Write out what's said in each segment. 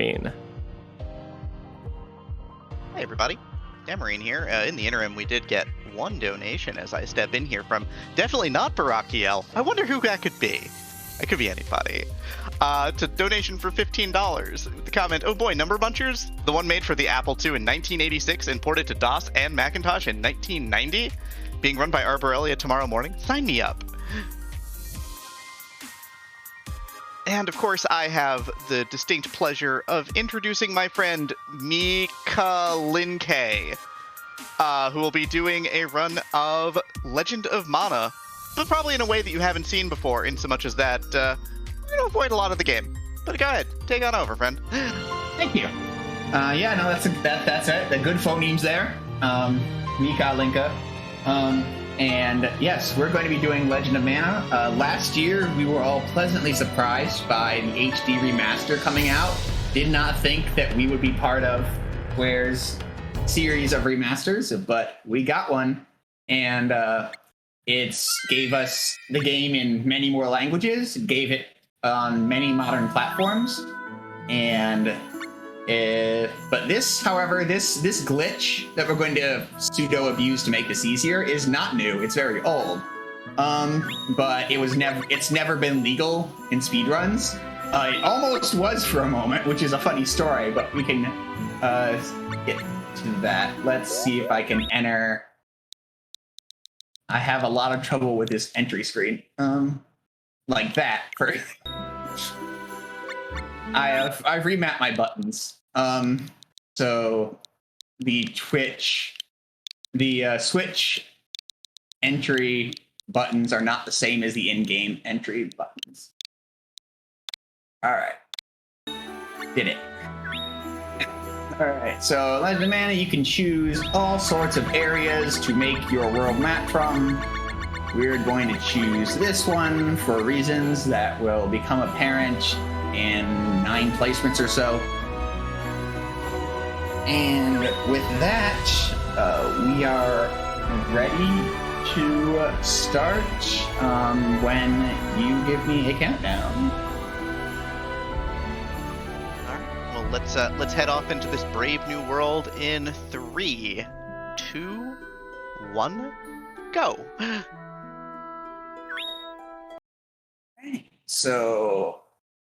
Tamarine. Hey everybody, Tamarine here. In the interim, we did get one donation as I step in here from definitely not Barakiel. I wonder who that could be. It could be anybody. It's a donation for $15. With the comment, oh boy, Number Bunchers? The one made for the Apple II in 1986 and ported to DOS and Macintosh in 1990? Being run by Arborelia tomorrow morning? Sign me up. And of course, I have the distinct pleasure of introducing my friend mechalink, who will be doing a run of Legend of Mana, but probably in a way that you haven't seen before, in so much as that we're going to avoid a lot of the game. But go ahead, take on over, friend. Thank you. Yeah, no, that's it. The good phonemes there. Mechalink. And yes, we're going to be doing Legend of Mana. Last year, we were all pleasantly surprised by the HD remaster coming out. Did not think that we would be part of Square's series of remasters, but we got one. And it gave us the game in many more languages. It gave it on many modern platforms. And but this, however, this glitch that we're going to pseudo abuse to make this easier is not new. It's very old. But it's never been legal in speedruns. It almost was for a moment, which is a funny story, but we can get to that. Let's see if I can enter. I have a lot of trouble with this entry screen. Like that. I've remapped my buttons. So the Switch entry buttons are not the same as the in-game entry buttons. All right, did it. All right, so Legend of Mana, you can choose all sorts of areas to make your world map from. We're going to choose this one for reasons that will become apparent in 9 placements or so. And with that, we are ready to start when you give me a countdown. All right. Well, let's head off into this brave new world in 3, 2, 1, go. So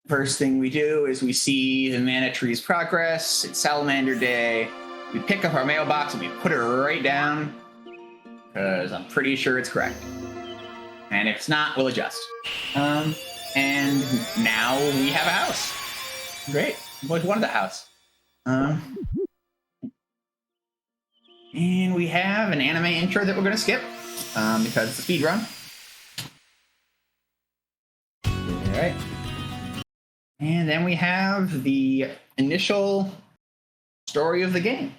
first thing we do is we see the mana tree's progress. It's Salamander Day. We pick up our mailbox and we put it right down because I'm pretty sure it's correct. And if it's not, we'll adjust. And now we have a house. Great. I've always wanted a house. And we have an anime intro that we're going to skip because it's a speed run. All right. And then we have the initial story of the game.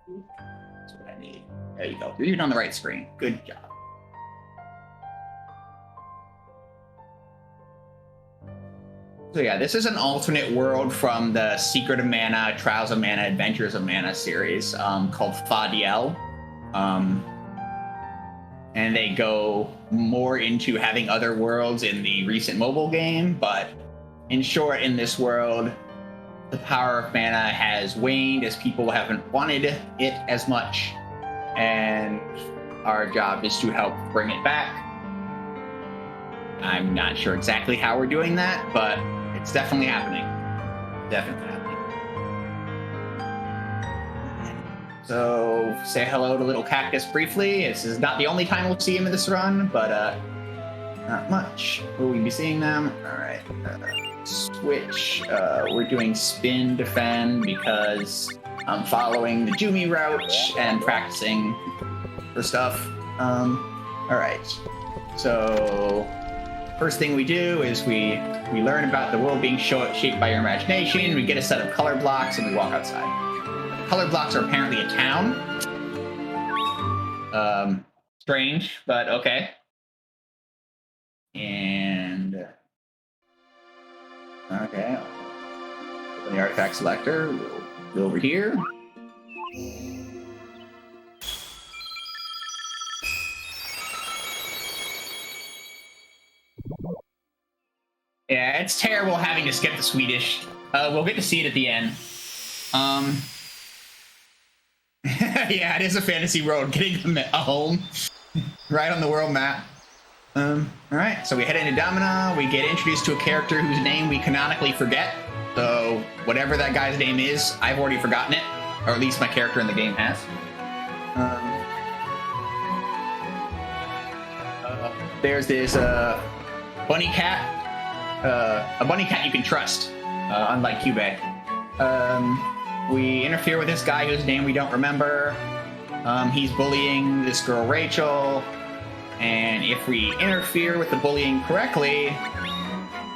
That's what I need. There you go. You're even on the right screen. Good job. So yeah, this is an alternate world from the Secret of Mana, Trials of Mana, Adventures of Mana series called Fadiel. And they go more into having other worlds in the recent mobile game, but in short, in this world, the power of mana has waned as people haven't wanted it as much, and our job is to help bring it back. I'm not sure exactly how we're doing that, but it's definitely happening. Definitely happening. So say hello to Little Cactus briefly. This is not the only time we'll see him in this run, but not much. Will we be seeing them? All right. Switch. We're doing spin defend because I'm following the Jumi route and practicing for stuff. All right. So first thing we do is we learn about the world being shaped by your imagination. We get a set of color blocks and we walk outside. Color blocks are apparently a town. Strange, but okay. And okay, the artifact selector. We'll go over here. Yeah, it's terrible having to skip the Swedish. We'll get to see it at the end. Yeah, it is a fantasy road getting a home right on the world map. All right, so we head into Domina. We get introduced to a character whose name we canonically forget. So whatever that guy's name is, I've already forgotten it, or at least my character in the game has. There's this bunny cat, a bunny cat you can trust, unlike Cube. We interfere with this guy whose name we don't remember. He's bullying this girl, Rachel. And if we interfere with the bullying correctly,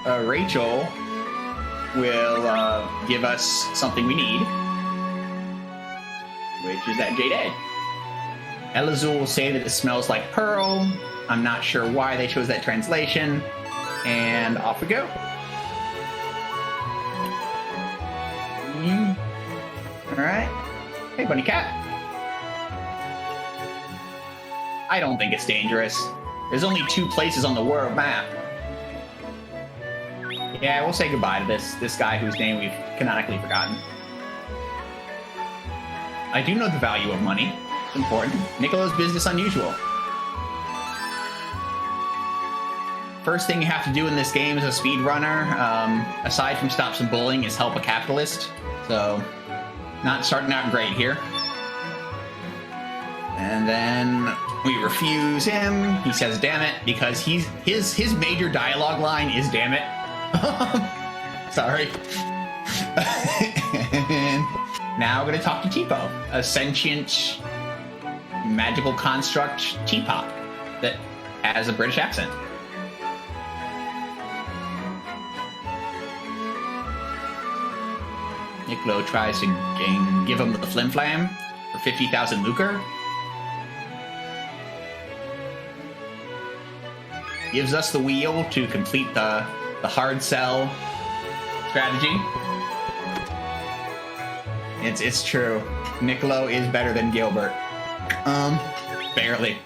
Rachel will give us something we need, which is that Jade Egg. Elazul will say that it smells like pearl. I'm not sure why they chose that translation. And off we go. All right. Hey, bunny cat. I don't think it's dangerous. There's only 2 places on the world map. Yeah, we'll say goodbye to this guy whose name we've canonically forgotten. I do know the value of money. It's important. Nicolo's business unusual. First thing you have to do in this game as a speedrunner, aside from stop some bullying, is help a capitalist. So, not starting out great here. And then we refuse him. He says, damn it, because his major dialogue line is damn it. Sorry. And now we're going to talk to Tipo, a sentient magical construct teapot that has a British accent. Nicolo tries to give him the flim flam for 50,000 lucre. Gives us the wheel to complete the hard sell strategy. It's true. Nicolo is better than Gilbert. Barely.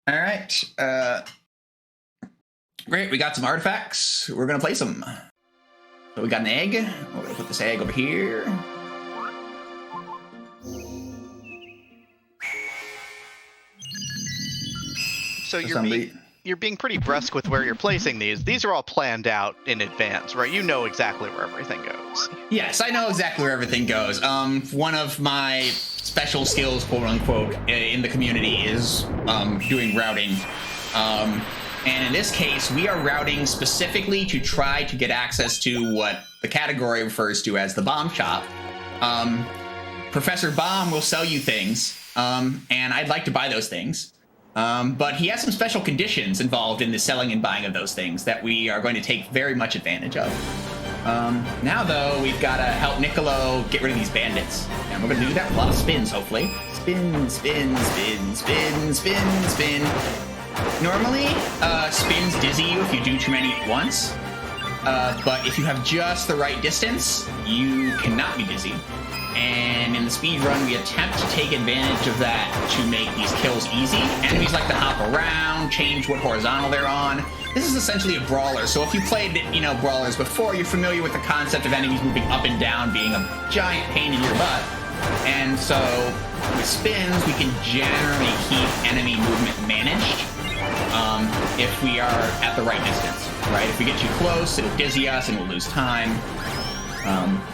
All right. Great. We got some artifacts. We're gonna place them. So we got an egg. We're gonna put this egg over here. So you're being pretty brusque with where you're placing these. These are all planned out in advance, right? You know exactly where everything goes. Yes, I know exactly where everything goes. One of my special skills, quote unquote, in the community is doing routing. And in this case, we are routing specifically to try to get access to what the category refers to as the bomb shop. Professor Bomb will sell you things, and I'd like to buy those things. But he has some special conditions involved in the selling and buying of those things that we are going to take very much advantage of. Now, though, we've got to help Nicolo get rid of these bandits. And we're going to do that with a lot of spins, hopefully. Spin, spin, spin, spin, spin, spin. Normally, spins dizzy you if you do too many at once. But if you have just the right distance, you cannot be dizzy. And in the speed run, we attempt to take advantage of that to make these kills easy. Enemies like to hop around, change what horizontal they're on. This is essentially a brawler, so if you played, brawlers before, you're familiar with the concept of enemies moving up and down being a giant pain in your butt. And so, with spins, we can generally keep enemy movement managed if we are at the right distance, right? If we get too close, it'll dizzy us and we'll lose time.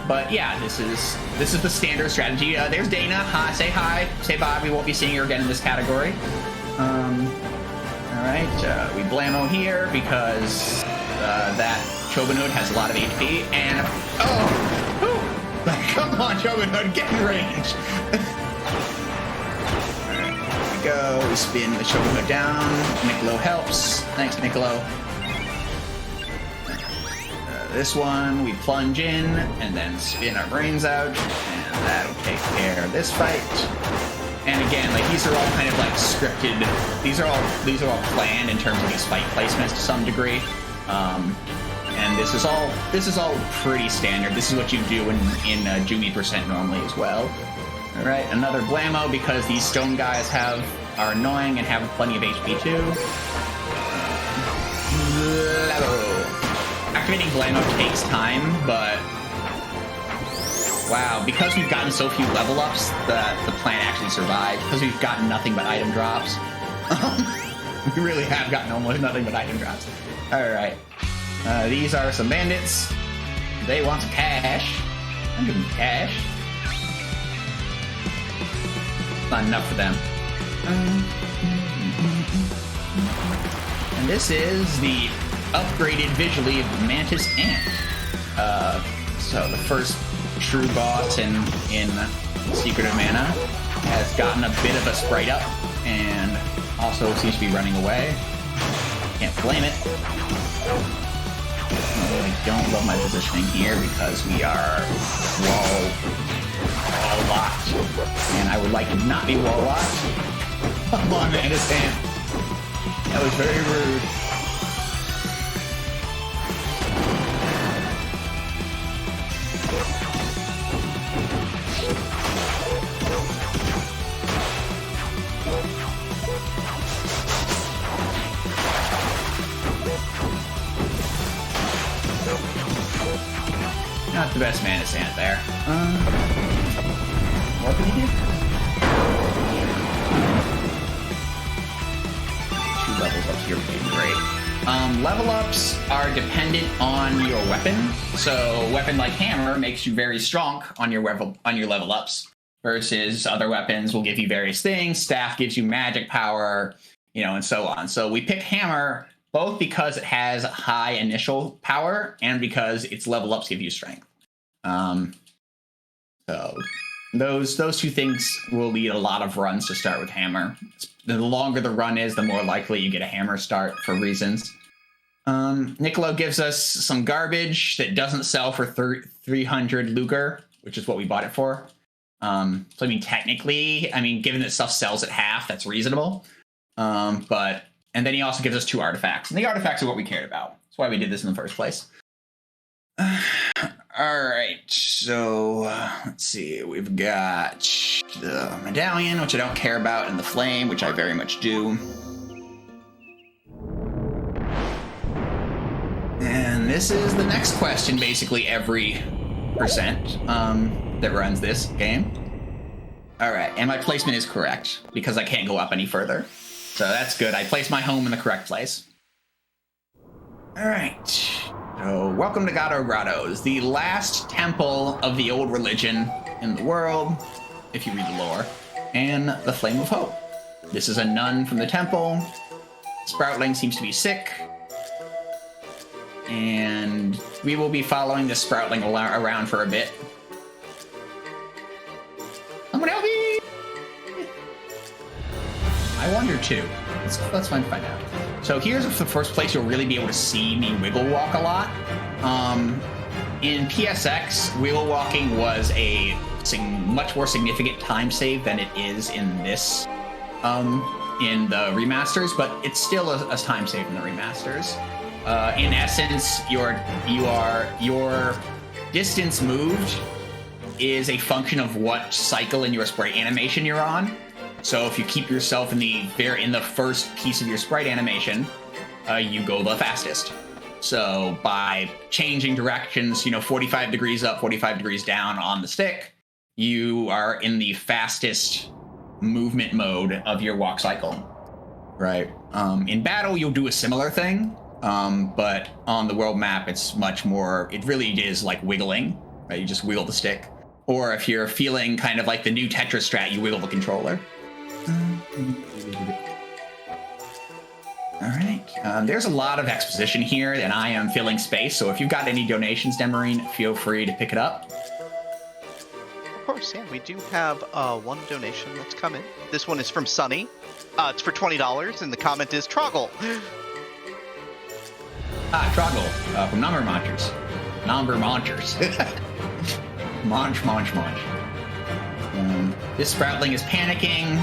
But yeah, this is the standard strategy. There's Dana. Hi, say bye. We won't be seeing her again in this category. All right, we blammo here because that Chobin Hood has a lot of HP. And come on, Chobin Hood, get in range. All right, here we go. We spin the Chobin Hood down. Nicolo helps. Thanks, Nicolo. This one, we plunge in, and then spin our brains out, and that'll take care of this fight. And again, these are all kind of scripted. These are all planned in terms of these fight placements to some degree. And this is all pretty standard. This is what you do in Jumi percent normally as well. All right, another blammo because these stone guys are annoying and have plenty of HP too. activating Blamo takes time, but wow, because we've gotten so few level ups, the plan actually survived. Because we've gotten nothing but item drops. We really have gotten almost nothing but item drops. Alright. These are some bandits. They want some cash. I'll give them cash. Not enough for them. And this is the upgraded visually of Mantis Ant. So the first true boss in Secret of Mana has gotten a bit of a sprite up and also seems to be running away. Can't blame it. I don't love my positioning here because we are wall locked, and I would like to not be wall locked. Come on, Mantis Ant. That was very rude. Not the best Mantis Ant there. What can he do? 2 levels up here would be great. Level ups are dependent on your weapon. So a weapon like hammer makes you very strong on your level ups, versus other weapons will give you various things. Staff gives you magic power, and so on. So we pick hammer both because it has high initial power and because its level ups give you strength. So those 2 things will lead a lot of runs to start with hammer. The longer the run is, the more likely you get a hammer start for reasons. Niccolo gives us some garbage that doesn't sell for 300 Luger, which is what we bought it for. So I mean, technically, given that stuff sells at half, that's reasonable. And then he also gives us 2 artifacts, and the artifacts are what we cared about. That's why we did this in the first place. All right, so let's see. We've got the medallion, which I don't care about, and the flame, which I very much do. And this is the next question, basically every percent that runs this game. All right, and my placement is correct because I can't go up any further. So that's good. I placed my home in the correct place. All right. So welcome to Gato Grottos, the last temple of the old religion in the world, if you read the lore, and the Flame of Hope. This is a nun from the temple. Sproutling seems to be sick. And we will be following this Sproutling around for a bit. Someone help me! I wonder too. Let's find out. So here's the first place you'll really be able to see me wiggle walk a lot. In PSX, wiggle walking was a much more significant time save than it is in this, in the remasters, but it's still a time save in the remasters. In essence, your distance moved is a function of what cycle in your sprite animation you're on. So if you keep yourself in the first piece of your sprite animation, you go the fastest. So by changing directions, 45 degrees up, 45 degrees down on the stick, you are in the fastest movement mode of your walk cycle, right? In battle, you'll do a similar thing, but on the world map, it's much more, it really is like wiggling, right? You just wiggle the stick. Or if you're feeling kind of like the new Tetris strat, you wiggle the controller. All right. There's a lot of exposition here, and I am filling space. So if you've got any donations, Demarine, feel free to pick it up. Of course, yeah. We do have one donation that's come in. This one is from Sunny. It's for $20, and the comment is Troggle. Troggle from Number Munchers. Number Munchers. Munch. This Sproutling is panicking,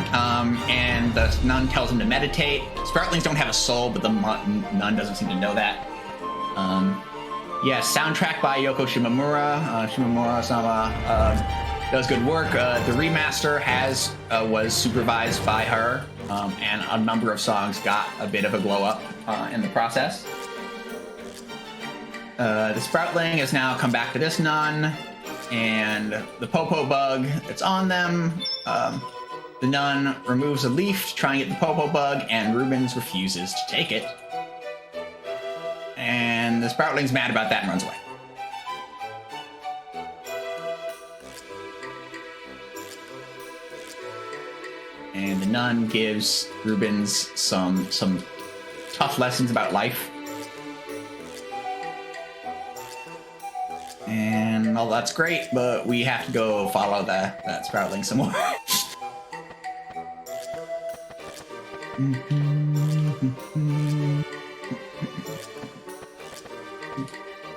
and the nun tells him to meditate. Sproutlings don't have a soul, but the nun doesn't seem to know that. Soundtrack by Yoko Shimomura. Shimomura-sama does good work. The remaster was supervised by her, and a number of songs got a bit of a glow up in the process. The Sproutling has now come back to this nun, and the Popo bug that's on them. The nun removes a leaf to try and get the Popo bug, and Rubens refuses to take it. And the Sproutling's mad about that and runs away. And the nun gives Rubens some tough lessons about life. And all that's great, but we have to go follow that Sproutling some more.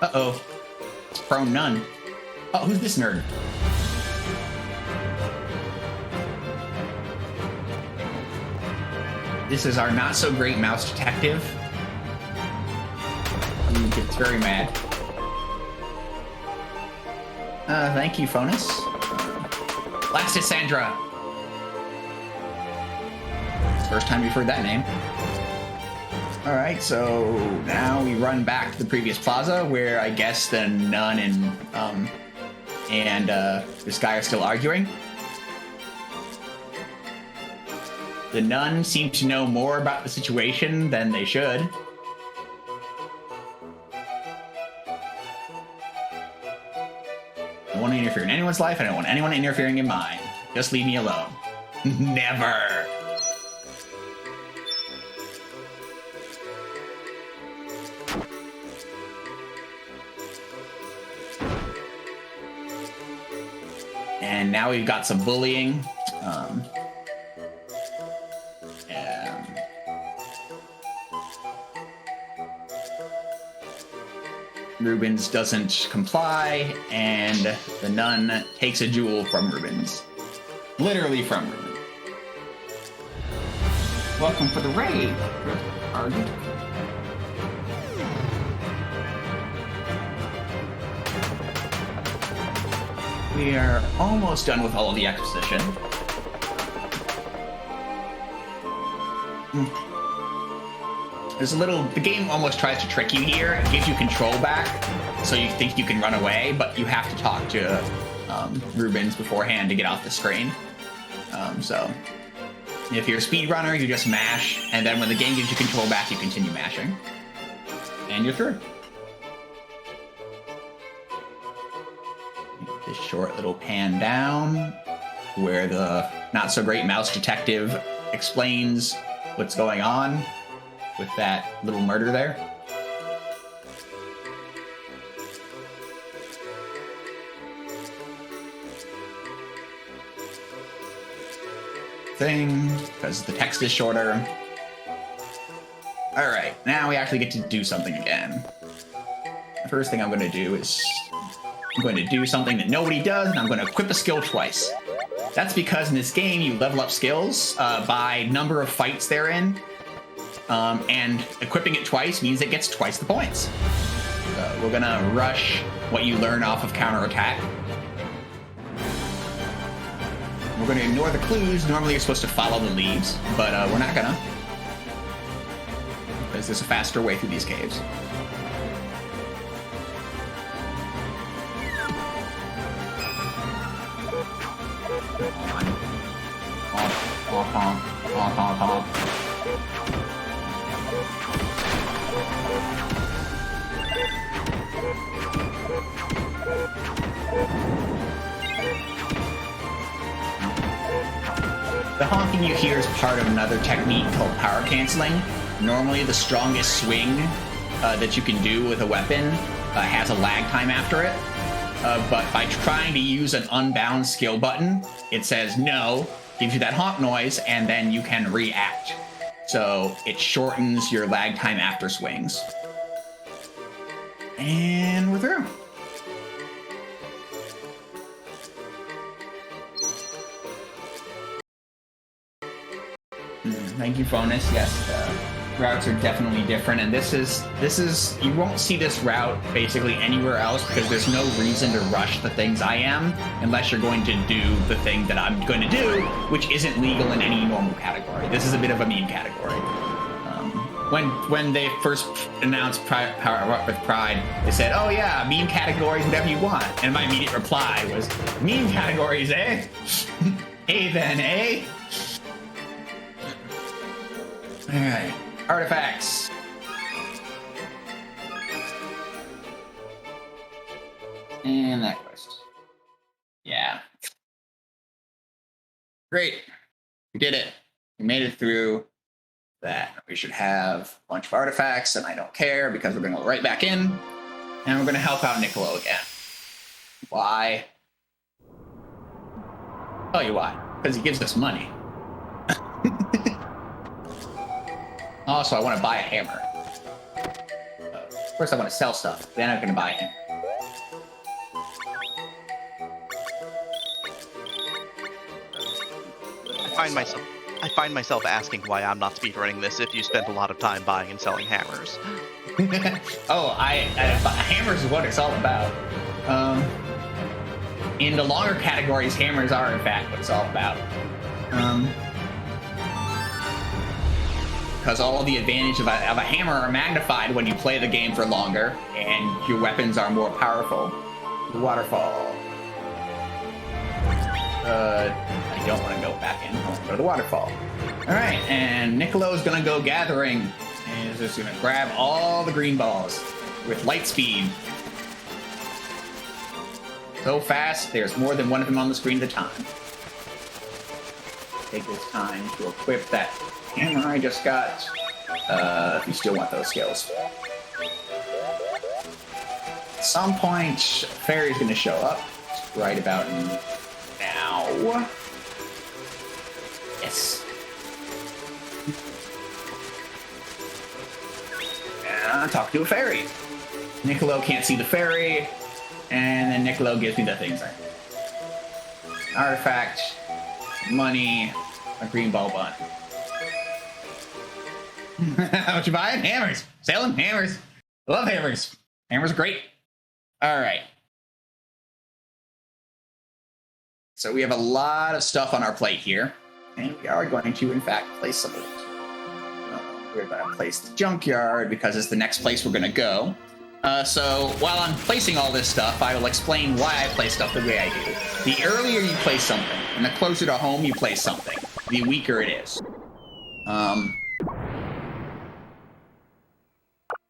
Uh-oh. It's prone nun. Oh, who's this nerd? This is our not-so-great mouse detective. He gets very mad. Thank you, Fonus. Blasted Sandra. First time we've heard that name. Alright, so now we run back to the previous plaza where I guess the nun and this guy are still arguing. The nun seems to know more about the situation than they should. I don't want to interfere in anyone's life. I don't want anyone interfering in mine. Just leave me alone. Never. And now we've got some bullying. Rubens doesn't comply, and the nun takes a jewel from Rubens. Literally from Rubens. Welcome for the raid, Argent. We are almost done with all of the exposition. The game almost tries to trick you here. It gives you control back, so you think you can run away, but you have to talk to Rubens beforehand to get off the screen. So if you're a speedrunner, you just mash, and then when the game gives you control back, you continue mashing. And you're through. This short little pan down, where the not-so-great mouse detective explains what's going on with that little murder there. Thing, because the text is shorter. Alright, now we actually get to do something again. The first thing I'm going to do is I'm going to do something that nobody does, and I'm going to equip a skill twice. That's because in this game, you level up skills by number of fights they're in. And equipping it twice means it gets twice the points. We're gonna rush what you learn off of counterattack. We're gonna ignore the clues. Normally you're supposed to follow the leads, but we're not gonna. Because there's a faster way through these caves. The honking you hear is part of another technique called power canceling. Normally the strongest swing that you can do with a weapon has a lag time after it. But by trying to use an unbound skill button, it says no, gives you that honk noise, and then you can react. So it shortens your lag time after swings. And we're through. Thank you, Fonus. Yes, routes are definitely different, and this is you won't see this route basically anywhere else because there's no reason to rush the things I am unless you're going to do the thing that I'm going to do, which isn't legal in any normal category. This is a bit of a meme category. when they first announced Power Up with Pride, they said, "Oh yeah, meme categories, whatever you want." And my immediate reply was, "Meme categories, eh? A then, eh?" All right, artifacts. And that quest. Yeah. Great. We did it. We made it through that. We should have a bunch of artifacts, and I don't care because we're going to go right back in, and we're going to help out Niccolo again. Why? I'll tell you why. Because he gives us money. Also, I want to buy a hammer. First, I want to sell stuff. Then I'm going to buy a hammer. I find myself asking why I'm not speedrunning this if you spend a lot of time buying and selling hammers. Oh, hammers is what it's all about. In the longer categories, hammers are in fact what it's all about. Because all of the advantage of a hammer are magnified when you play the game for longer, and your weapons are more powerful. The waterfall. I don't want to go back in. I want to go to the waterfall. All right, and Niccolo's going to go gathering. And he's just going to grab all the green balls with light speed. So fast, there's more than one of them on the screen at a time. Take this time to equip that hammer I just got. If you still want those skills. At some point, Fairy's going to show up. Right about now. Yes. And talk to a fairy. Niccolo can't see the fairy, and then Niccolo gives me the things I need. Artifact, money, a green ball bun. What you buying? Hammers. Selling hammers. Love hammers. Hammers are great. All right. So we have a lot of stuff on our plate here, and we are going to, in fact, place some of it. We're going to place the junkyard because it's the next place we're going to go. So while I'm placing all this stuff, I will explain why I place stuff the way I do. The earlier you place something, and the closer to home you place something, the weaker it is.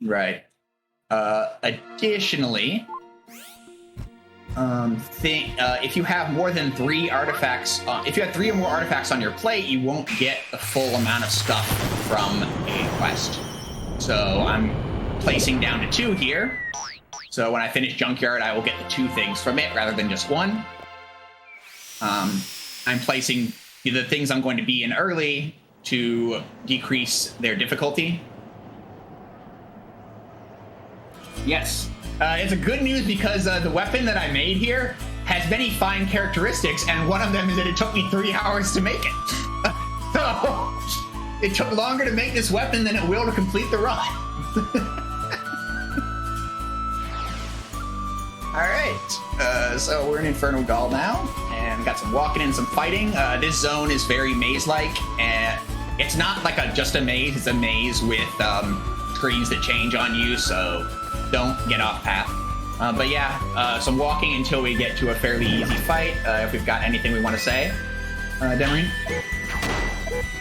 Right. Additionally, if you have more than 3 artifacts, if you have 3 or more artifacts on your plate, you won't get the full amount of stuff from a quest. So I'm placing down to 2 here. So when I finish Junkyard, I will get the 2 things from it rather than just 1. I'm placing the things I'm going to be in early to decrease their difficulty. Yes. It's a good news because the weapon that I made here has many fine characteristics, and one of them is that it took me 3 hours to make it. So it took longer to make this weapon than it will to complete the run. All right. So we're in Inferno Gall now, and got some walking and some fighting. This zone is very maze-like, and it's not like just a maze. It's a maze with screens that change on you, so don't get off path. But yeah, some walking until we get to a fairly easy fight. If we've got anything we want to say. Demarine?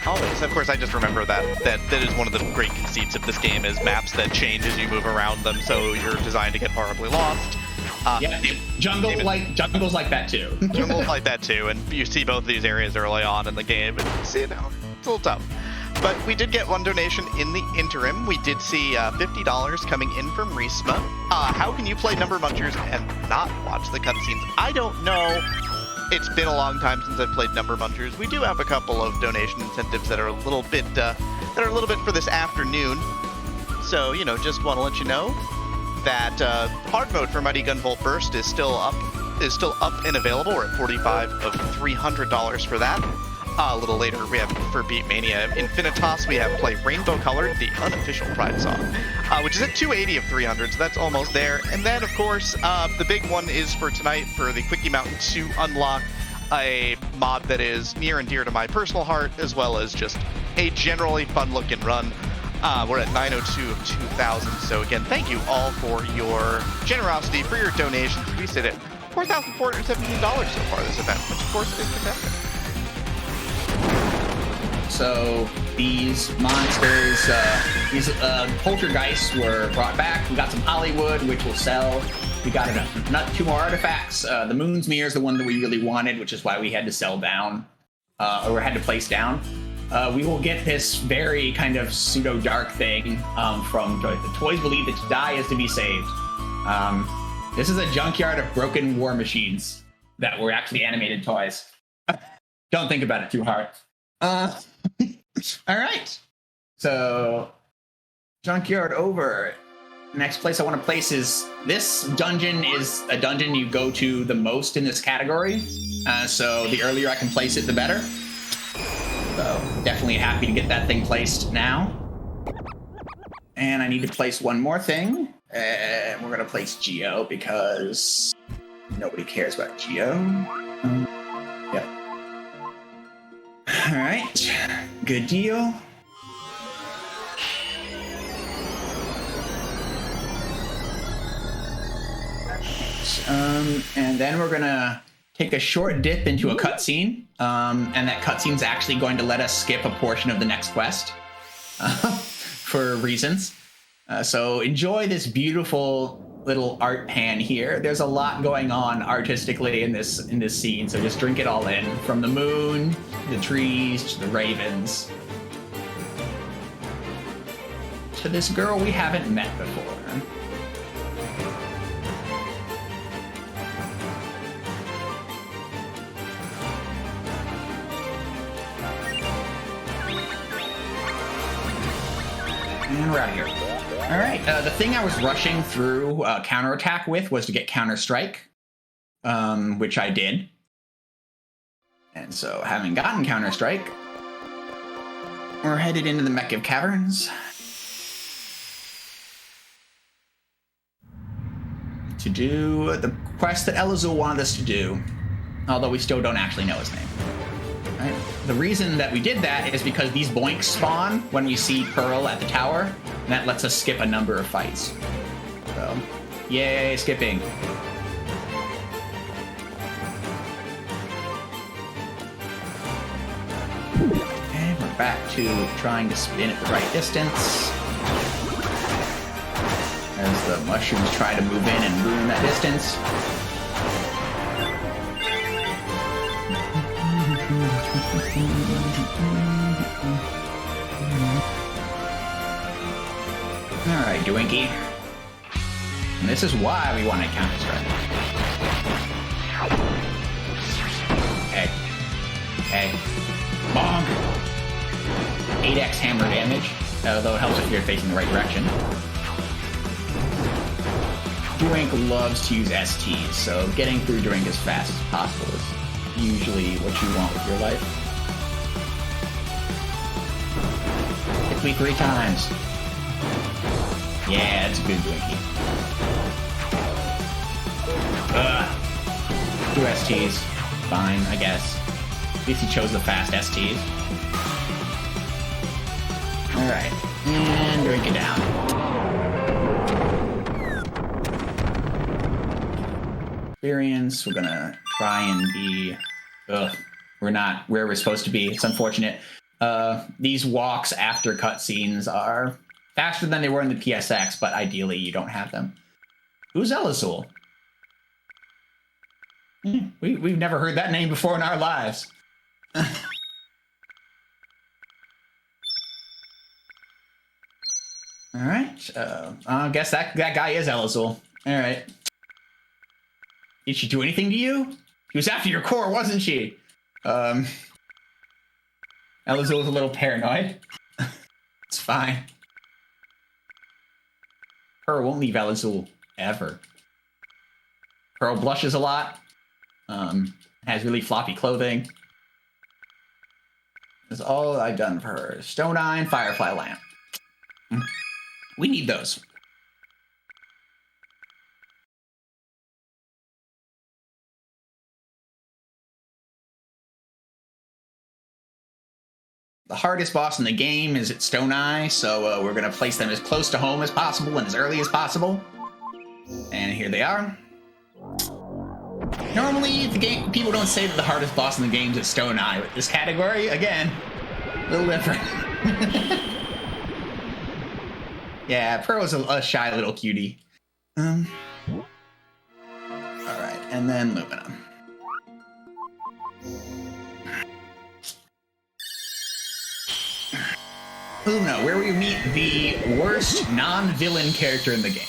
Always. Of course, I just remember that is one of the great conceits of this game is maps that change as you move around them, so you're designed to get horribly lost. Yeah, jungles like that too. Jungles like that too, and you see both of these areas early on in the game, and it's a little tough. But we did get 1 donation in the interim. We did see $50 coming in from Risma. How can you play Number Munchers and not watch the cutscenes? I don't know. It's been a long time since I've played Number Munchers. We do have a couple of donation incentives that are a little bit for this afternoon. So, just want to let you know that hard mode for Mighty Gunvolt Burst is still up and available. We're at 45 of $300 for that. A little later, we have for Beat Mania Infinitas, we have play Rainbow Colored, the unofficial Pride song, which is at 280 of 300, so that's almost there. And then, of course, the big one is for tonight for the Quickie Mountain to unlock a mod that is near and dear to my personal heart, as well as just a generally fun-looking run. We're at 902 of 2,000. So again, thank you all for your generosity, for your donations. We sit at $4,417 so far this event, which of course is fantastic. So these monsters, these poltergeists were brought back. We got some Hollywood, which will sell. We got two more artifacts. The Moon's Mirror is the one that we really wanted, which is why we had to sell down, or had to place down. We will get this very kind of pseudo-dark thing from Toys. The toys believe that to die is to be saved. This is a junkyard of broken war machines that were actually animated toys. Don't think about it too hard. All right. So, junkyard over. Next place I want to place is this dungeon is a dungeon you go to the most in this category. So the earlier I can place it, the better. So definitely happy to get that thing placed now. And I need to place one more thing. We're going to place Geo because nobody cares about Geo. Yep. All right. Good deal. And then we're going to take a short dip into a cutscene. And that cutscene's actually going to let us skip a portion of the next quest for reasons. So enjoy this beautiful little art pan here. There's a lot going on artistically in this scene, so just drink it all in. From the moon, the trees, to the ravens, to this girl we haven't met before. And we're out of here. All right. The thing I was rushing through counterattack with was to get Counter-Strike, which I did. And so, having gotten Counter-Strike, we're headed into the Mecha Caverns to do the quest that Elazul wanted us to do, although we still don't actually know his name. Right. The reason that we did that is because these boinks spawn when we see Pearl at the tower, and that lets us skip a number of fights. So, yay, skipping. And we're back to trying to spin at the right distance. As the mushrooms try to move in and ruin that distance. Alright, Dwinky. And this is why we want to Counter-Strike. Okay. Okay. Bonk! 8x hammer damage, although it helps if you're facing the right direction. Dwink loves to use STs, so getting through Dwink as fast as possible is usually what you want with your life. Hit me 3 times. Yeah, that's a good Dwinky. 2 STs. Fine, I guess. At least he chose the fast STs. Alright. And drink it down. Experience. We're gonna try and be... we're not where we're supposed to be. It's unfortunate. These walks after cutscenes are faster than they were in the PSX, but ideally you don't have them. Who's Elazul? We've never heard that name before in our lives. Alright. I guess that guy is Elazul. Alright. Did she do anything to you? She was after your core, wasn't she? Elazul was a little paranoid. It's fine. Pearl won't leave Elazul ever. Pearl blushes a lot. Has really floppy clothing. That's all I've done for her. Stone Eye and Firefly Lamp. We need those. The hardest boss in the game is at Stone Eye, so we're going to place them as close to home as possible and as early as possible. And here they are. Normally, people don't say that the hardest boss in the game is at Stone Eye. With this category, again, a little different. Yeah, Pearl's a shy little cutie. All right, and then Lumina. Lumina, where we meet the worst non-villain character in the game.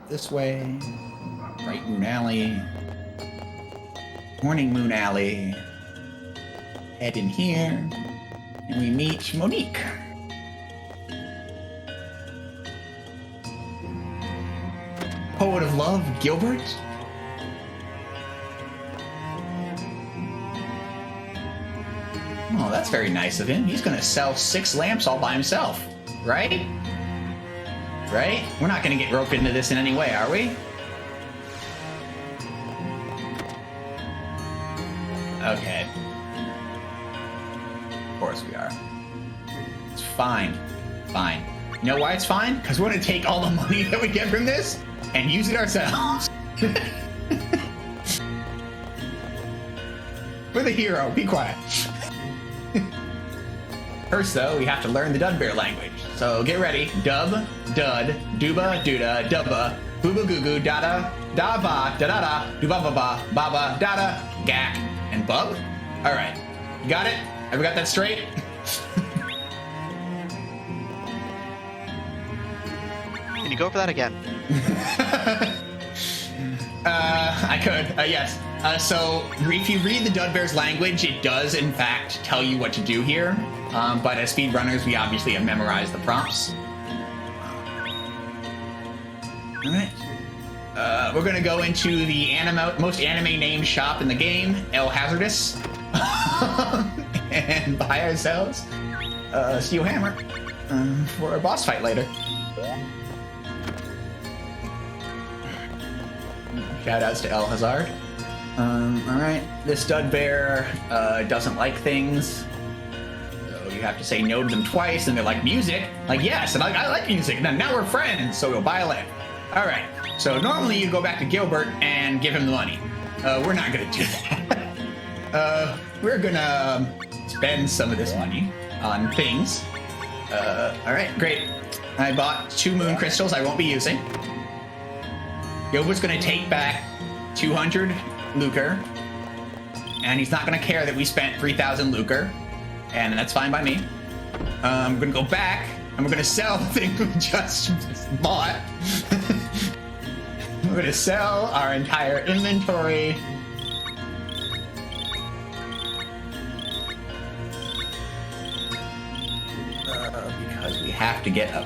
This way, Bright Moon Alley, Morning Moon Alley, head in here, and we meet Monique. Poet of Love, Gilbert. Oh, that's very nice of him. He's gonna sell 6 lamps all by himself, right? Right? We're not gonna get roped into this in any way, are we? Okay. Of course we are. It's fine. Fine. You know why it's fine? Because we're gonna take all the money that we get from this and use it ourselves. We're the hero. Be quiet. First, though, we have to learn the Dudbear language. So get ready. Dub, dud, duba, duda, dubba, booba goo goo, dada, da ba, da da da, duba ba ba, baba, dada, gak, and bub. All right. You got it? Have we got that straight? Can you go over that again? I could, yes. So if you read the Dudbear's language, it does, in fact, tell you what to do here. But as speedrunners, we obviously have memorized the prompts. All right. We're going to go into the most anime-named shop in the game, El Hazardous, and buy ourselves a steel hammer for a boss fight later. Shoutouts to El Hazard. Alright, this Dudbear doesn't like things. So you have to say no to them twice, and they're like, music? Like, yes, and I like music, and then now we're friends, so we'll buy a lamp. Alright, so normally you go back to Gilbert and give him the money. We're not gonna do that. We're gonna spend some of this money on things. Alright, great. I bought 2 moon crystals I won't be using. Gilbert's gonna take back 200 lucre, and he's not gonna care that we spent 3,000 lucre, and that's fine by me. I'm gonna go back, and we're gonna sell the thing we just bought. We're gonna sell our entire inventory. Because we have to get up.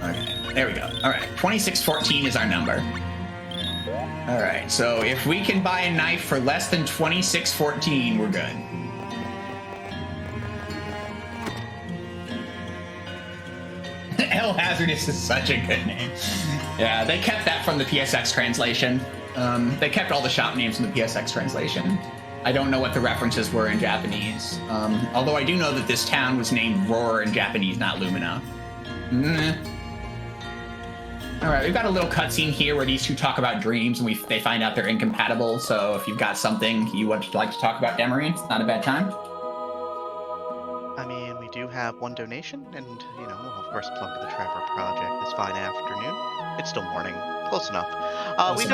Okay. There we go. All right, 2614 is our number. All right, so if we can buy a knife for less than 2614, we're good. El Hazardous is such a good name. Yeah, they kept that from the PSX translation. They kept all the shop names from the PSX translation. I don't know what the references were in Japanese. Although I do know that this town was named Roar in Japanese, not Lumina. All right, we've got a little cutscene here where these two talk about dreams, and they find out they're incompatible. So if you've got something you would like to talk about, Demarine, it's not a bad time. I mean, we do have 1 donation, and, you know, we'll of course plug the Trevor Project this fine afternoon. It's still morning. Close enough. We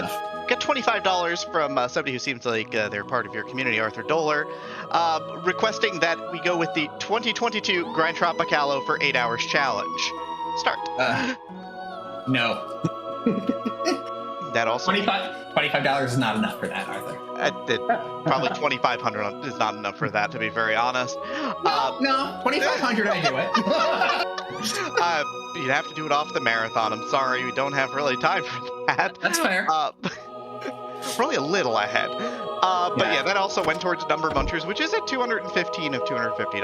get $25 from somebody who seems like they're part of your community, Arthur Doler, requesting that we go with the 2022 Grand Tropicalo for 8 hours challenge. Start. No. That also $25 is not enough for that, Arthur. Probably 2,500 is not enough for that, to be very honest. No, 2,500 I do it. You'd have to do it off the marathon. I'm sorry, we don't have really time for that. That's fair. We're only a little ahead. But yeah, that also went towards Number Munchers, which is at $215 of $250.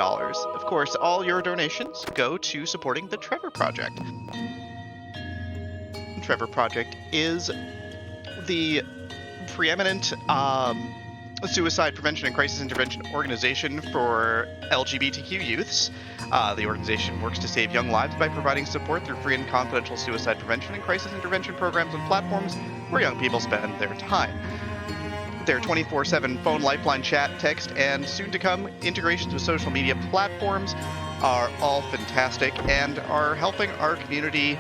Of course, all your donations go to supporting the Trevor Project. Trevor Project is the preeminent suicide prevention and crisis intervention organization for LGBTQ youths. The organization works to save young lives by providing support through free and confidential suicide prevention and crisis intervention programs and platforms where young people spend their time. Their 24/7 phone lifeline, chat, text, and soon-to-come integrations with social media platforms are all fantastic and are helping our community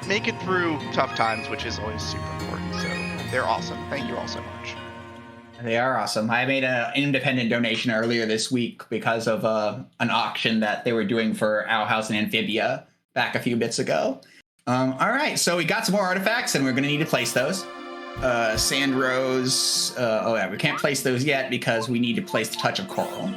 make it through tough times, which is always super important. So they're awesome. Thank you all so much. They are awesome. I made an independent donation earlier this week because of an auction that they were doing for Owl House and Amphibia back a few bits ago. All right, so we got some more artifacts, and we're going to need to place those. Sand Rose. Oh, yeah, we can't place those yet because we need to place the Touch of Coral.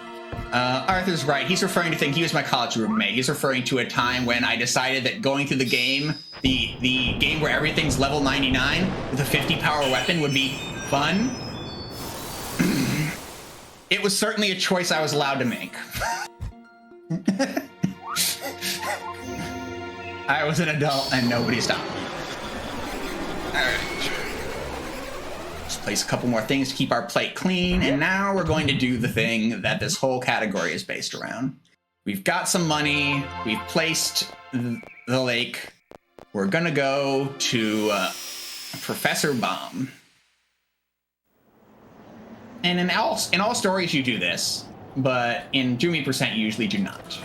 Arthur's right. He's referring to he was my college roommate. He's referring to a time when I decided that going through the game, the game where everything's level 99 with a 50 power weapon would be fun. It was certainly a choice I was allowed to make. I was an adult and nobody stopped me. Alright. Just place a couple more things to keep our plate clean, and now we're going to do the thing that this whole category is based around. We've got some money, we've placed the lake. We're gonna go to Professor Baum. And in all stories you do this, but in Do Me Percent you usually do not.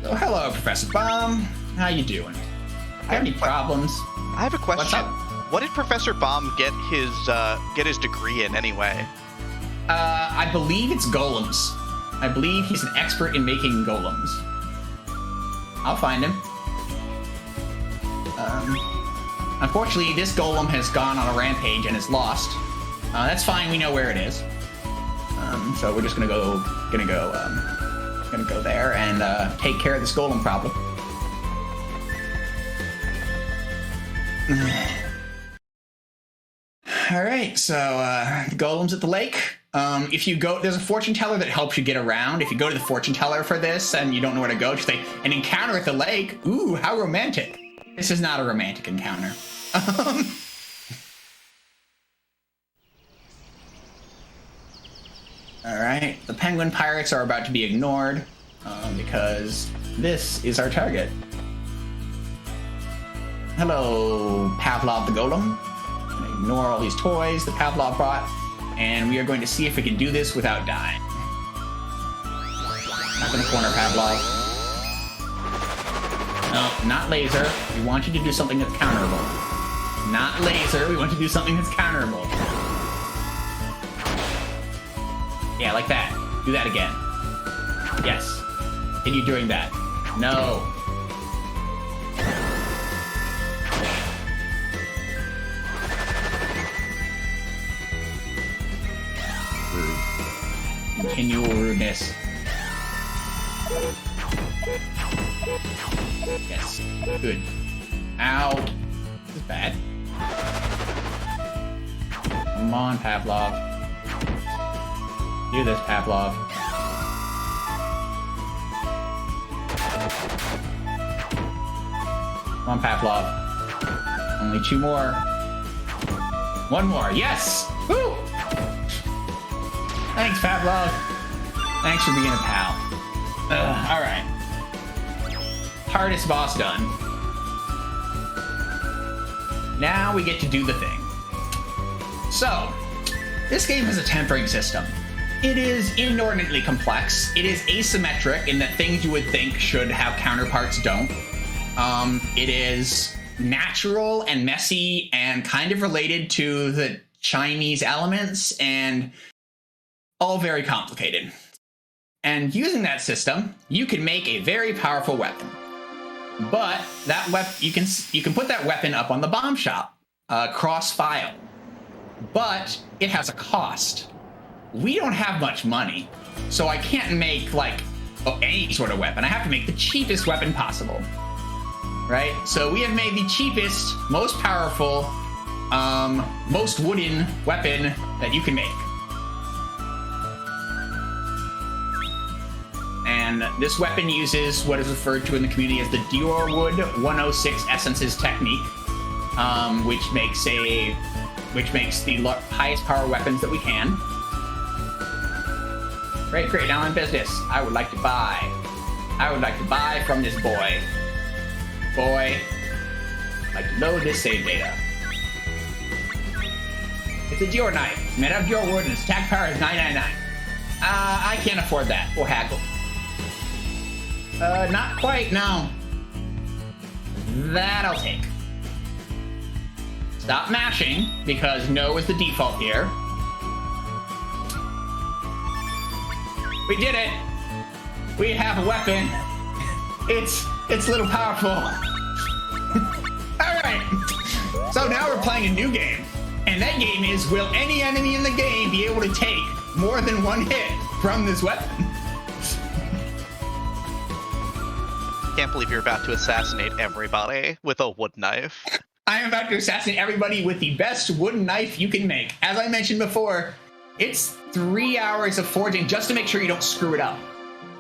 So hello, Professor Baum. How you doing? Have any problems? I have a question. What's up? What did Professor Baum get his degree in anyway? I believe it's golems. I believe he's an expert in making golems. I'll find him. Unfortunately, this golem has gone on a rampage and is lost. That's fine. We know where it is. So we're just gonna go there and take care of this golem problem. All right. So the golem's at the lake. If you go, there's a fortune teller that helps you get around. If you go to the fortune teller for this and you don't know where to go, just say an encounter at the lake. Ooh, how romantic! This is not a romantic encounter. All right, the penguin pirates are about to be ignored because this is our target. Hello, Pavlov the Golem. I'm gonna ignore all these toys that Pavlov brought, and we are going to see if we can do this without dying. Not gonna corner Pavlov. No, not laser. We want you to do something that's counterable. Not laser. We want you to do something that's counterable. Yeah, like that. Do that again. Yes. Continue doing that. No. Rude. Continual rudeness. Yes. Good. Ow. This is bad. Come on, Pavlov. Do this, Pavlov. Come on, Pavlov. Only 2 more. 1 more. Yes! Woo! Thanks, Pavlov. Thanks for being a pal. All right. Hardest boss done. Now we get to do the thing. So, this game has a tempering system. It is inordinately complex. It is asymmetric in that things you would think should have counterparts don't. It is natural and messy and kind of related to the Chinese elements and all very complicated. And using that system, you can make a very powerful weapon. But that you can put that weapon up on the bomb shop, cross-file. But it has a cost. We don't have much money, so I can't make any sort of weapon. I have to make the cheapest weapon possible, right? So we have made the cheapest, most powerful most wooden weapon that you can make. And this weapon uses what is referred to in the community as the Diorwood 106 Essences technique, which makes the highest power weapons that we can. Great, now in business. I would like to buy from this boy. I'd like to load this save data. It's a Dior knife, made out of Dior wood, and its attack power is 999. I can't afford that. We'll haggle. Not quite, no. That I'll take. Stop mashing, because no is the default here. We did it! We have a weapon. It's a little powerful. Alright. So now we're playing a new game. And that game is, will any enemy in the game be able to take more than one hit from this weapon? Can't believe you're about to assassinate everybody with a wood knife. I am about to assassinate everybody with the best wooden knife you can make. As I mentioned before, it's 3 hours of forging just to make sure you don't screw it up.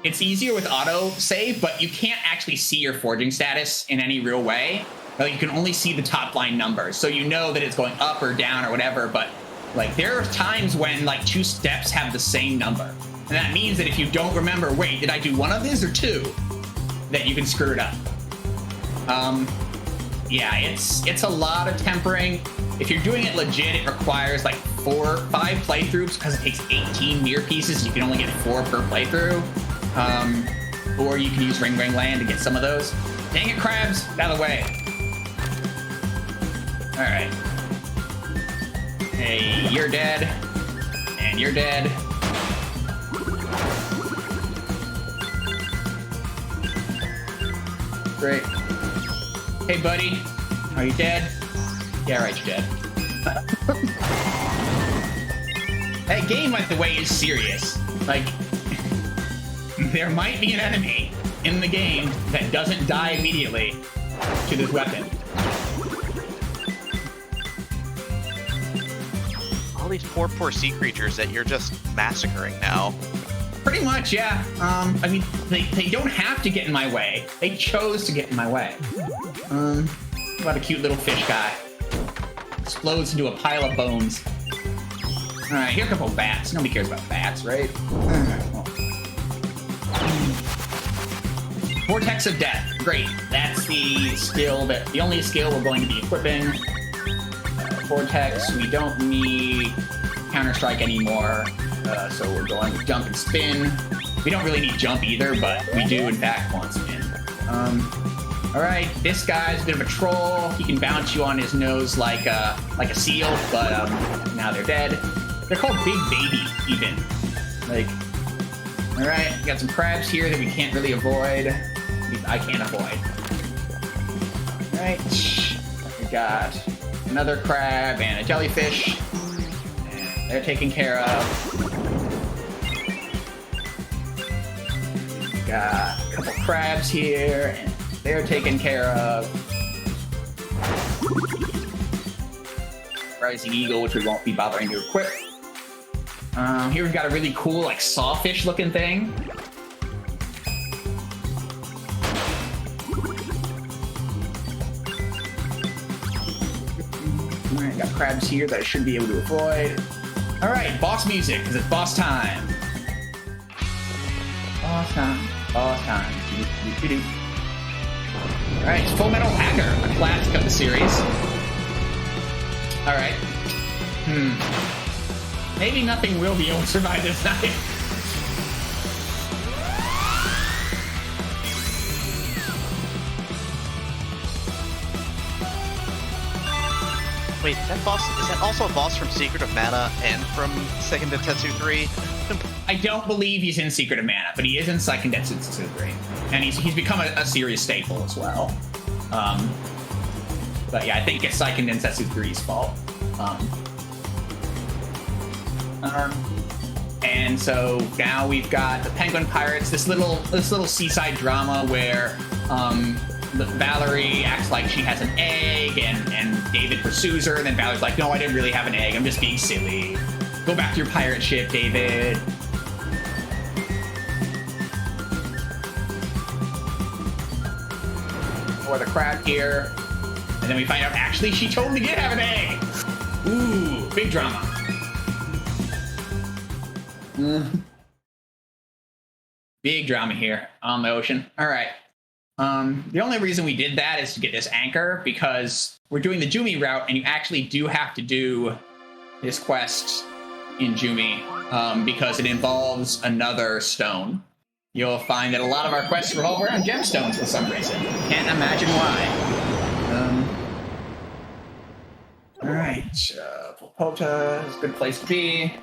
It's easier with auto save, but you can't actually see your forging status in any real way. Like, you can only see the top line numbers, so you know that it's going up or down or whatever, but like there are times when like 2 steps have the same number. And that means that if you don't remember, wait, did I do one of these or 2? That you can screw it up. Yeah, it's a lot of tempering. If you're doing it legit, it requires like 4 or 5 playthroughs because it takes 18 mirror pieces. You can only get 4 per playthrough. Or you can use Ring Ring Land to get some of those. Dang it, crabs! Get out of the way. Alright. Hey, you're dead. And you're dead. Great. Hey, buddy. Are you dead? Yeah, right, you're dead. That game, by the way, is serious. Like, there might be an enemy in the game that doesn't die immediately to this weapon. All these poor sea creatures that you're just massacring now. Pretty much, yeah. I mean, they don't have to get in my way. They chose to get in my way. What a cute little fish guy. Explodes into a pile of bones. Alright, here are a couple of bats. Nobody cares about bats, right? Vortex of Death. Great. That's the skill the only skill we're going to be equipping. Vortex, we don't need Counter-Strike anymore. So we're going with Jump and Spin. We don't really need Jump either, but we do in fact want Spin. Alright, this guy's a bit of a troll. He can bounce you on his nose like a seal, but now they're dead. They're called Big Baby, even. Like, alright, we got some crabs here that we can't really avoid. At least I can't avoid. Alright, we got another crab and a jellyfish. And they're taken care of. We got a couple crabs here, and they're taken care of. Rising Eagle, which we won't be bothering to equip. Here we've got a really cool, like, sawfish looking thing. Alright, got crabs here that I should be able to avoid. Alright, boss music, because it's boss time. Boss time. Boss time. Alright, it's Full Metal Hacker, a classic of the series. Alright. Maybe nothing will be able to survive this night. Wait, that boss, is that also a boss from Secret of Mana and from Second Densetsu 3? I don't believe he's in Secret of Mana, but he is in Second Densetsu 3. And he's become a serious staple as well. But yeah, I think it's Second Densetsu 3's fault. And so now we've got the Penguin Pirates, this little seaside drama where Valerie acts like she has an egg, and David pursues her, and then Valerie's like, no, I didn't really have an egg. I'm just being silly. Go back to your pirate ship, David. Or the crowd here. And then we find out, actually, she totally did have an egg. Ooh, big drama. Big drama here on the ocean. All right. The only reason we did that is to get this anchor, because we're doing the Jumi route, and you actually do have to do this quest in Jumi, because it involves another stone. You'll find that a lot of our quests revolve around gemstones for some reason. Can't imagine why. All right, Pulpota is a good place to be.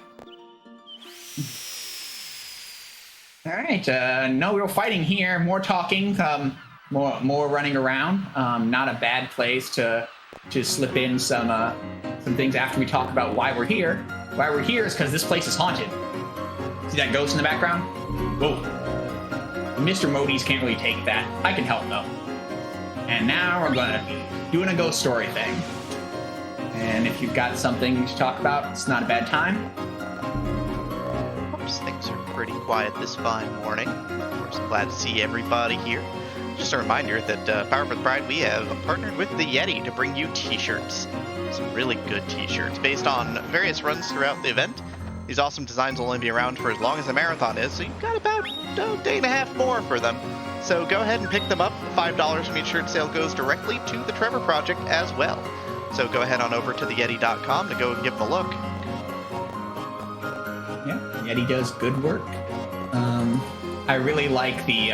All right, no real fighting here. More talking, more running around. Not a bad place to slip in some things after we talk about why we're here. Why we're here is because this place is haunted. See that ghost in the background? Whoa. Mr. Modis can't really take that. I can help though. And now we're gonna be doing a ghost story thing. And if you've got something to talk about, it's not a bad time. Things are pretty quiet this fine morning. Of course, glad to see everybody here. Just a reminder that Power with Pride, we have partnered with the Yeti to bring you t-shirts. Some really good t-shirts based on various runs throughout the event. These awesome designs will only be around for as long as the marathon is, so you've got about a day and a half more for them. So go ahead and pick them up. $5 from each shirt sale goes directly to the Trevor Project as well. So go ahead on over to theyeti.com to go and give them a look. Yeah, Yeti does good work. I really like the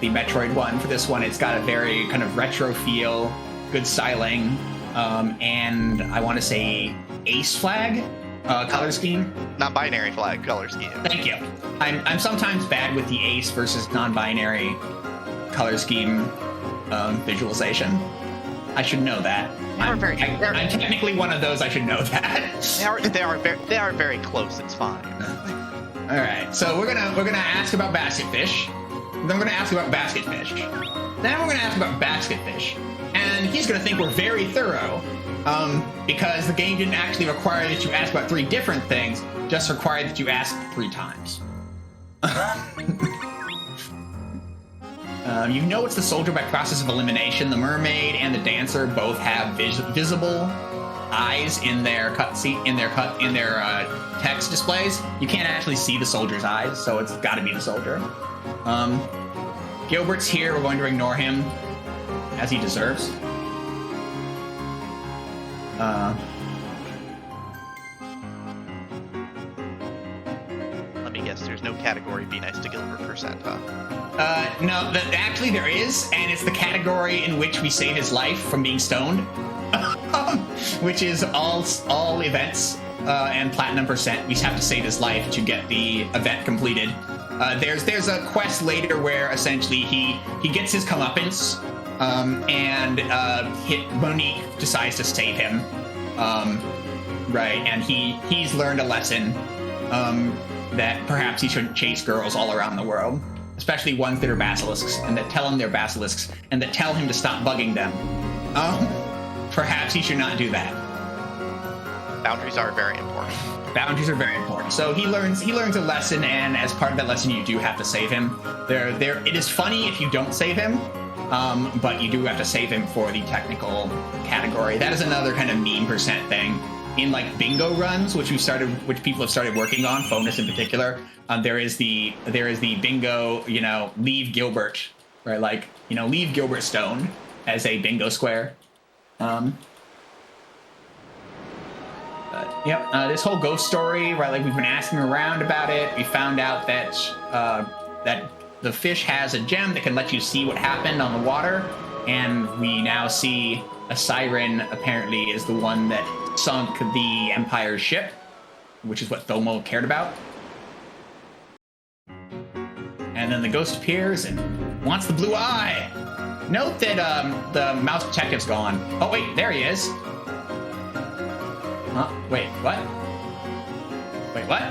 Metroid one for this one. It's got a very kind of retro feel, good styling, and I want to say ace flag color scheme. Non-binary flag color scheme. Thank you. I'm sometimes bad with the ace versus non-binary color scheme visualization. I should know that. I'm technically one of those. I should know that. They are very close. It's fine. All right. So we're gonna ask about basket fish. Then we're gonna ask about basket fish. Then we're gonna ask about basket fish. And he's gonna think we're very thorough, because the game didn't actually require that you ask about 3 different things, just required that you ask 3 times. You know it's the soldier by process of elimination. The mermaid and the dancer both have visible eyes in their text displays. You can't actually see the soldier's eyes, so it's got to be the soldier. Gilbert's here. We're going to ignore him, as he deserves. Let me guess. There's no category Be Nice to Gilbert %, huh? No, actually there is, and it's the category in which we save his life from being stoned, which is all events and platinum %. We have to save his life to get the event completed. There's a quest later where essentially he gets his comeuppance, and Monique decides to save him, right? And he's learned a lesson that perhaps he shouldn't chase girls all around the world. Especially ones that are basilisks, and that tell him they're basilisks, and that tell him to stop bugging them. Perhaps he should not do that. Boundaries are very important. Boundaries are very important. So he learns a lesson, and as part of that lesson, you do have to save him. It is funny if you don't save him, but you do have to save him for the technical category. That is another kind of meme % thing. In like bingo runs, which people have started working on, Fonus in particular, there is the bingo, leave Gilbert, right? Like, leave Gilbert stoned as a bingo square. This whole ghost story, right? Like, we've been asking around about it. We found out that that the fish has a gem that can let you see what happened on the water, and we now see a siren apparently is the one that sunk the Empire's ship, which is what Thomo cared about. And then the ghost appears and wants the blue eye. Note that the mouse detective's gone. Oh wait, there he is. Huh? Wait, what? Wait, what?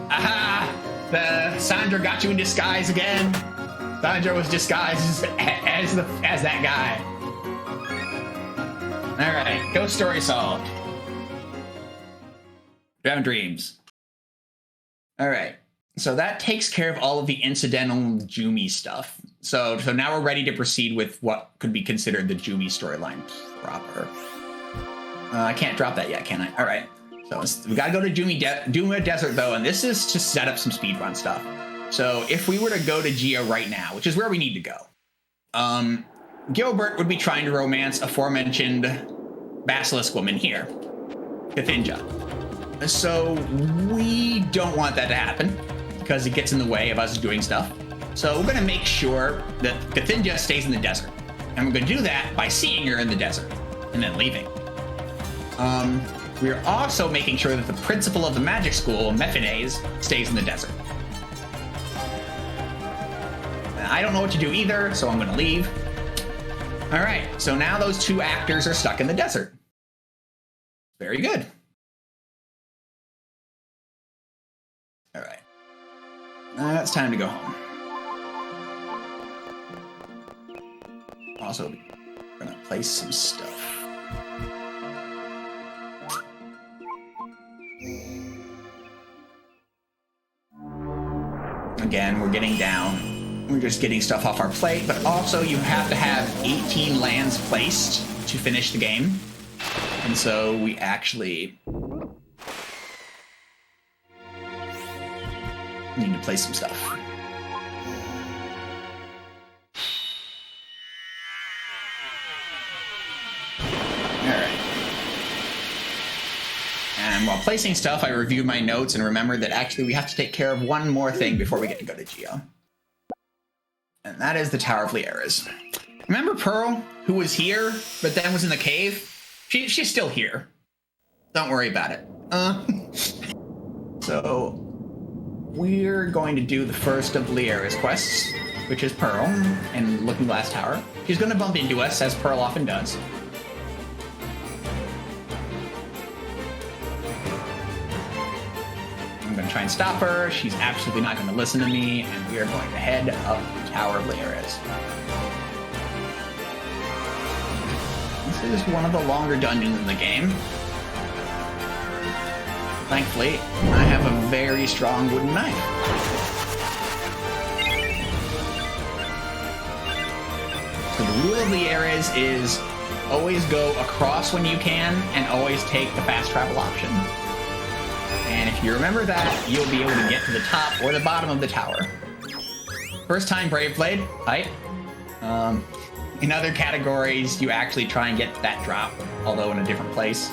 Aha! The Sandra got you in disguise again. Sandra was disguised as that guy. All right, ghost story solved. Drowned Dreams. All right, so that takes care of all of the incidental Jumi stuff. So now we're ready to proceed with what could be considered the Jumi storyline proper. I can't drop that yet, can I? All right, so we gotta go to Duma Desert though, and this is to set up some speedrun stuff. So if we were to go to Geo right now, which is where we need to go, Gilbert would be trying to romance aforementioned basilisk woman here, Cathinja. So we don't want that to happen because it gets in the way of us doing stuff. So we're going to make sure that Cathinja stays in the desert. And we're going to do that by seeing her in the desert and then leaving. We're also making sure that the principal of the magic school, Mephides, stays in the desert. I don't know what to do either, so I'm going to leave. All right, so now those two actors are stuck in the desert. Very good. All right. Now it's time to go home. Also, we're going to place some stuff. Again, we're getting down. We're just getting stuff off our plate, but also you have to have 18 lands placed to finish the game. And so we actually need to place some stuff. Alright. And while placing stuff, I review my notes and remember that actually we have to take care of one more thing before we get to go to Geo. And that is the Tower of Liera's. Remember Pearl, who was here, but then was in the cave? She's still here. Don't worry about it. So, we're going to do the first of Liera's quests, which is Pearl and Looking Glass Tower. She's going to bump into us, as Pearl often does. I'm going to try and stop her. She's absolutely not going to listen to me, and we are going to head up the Tower of Liera's. This is one of the longer dungeons in the game. Thankfully, I have a very strong wooden knife. So the rule of Liera's is always go across when you can, and always take the fast travel option. And if you remember that, you'll be able to get to the top or the bottom of the tower. First time Brave Blade, hype. In other categories, you actually try and get that drop, although in a different place.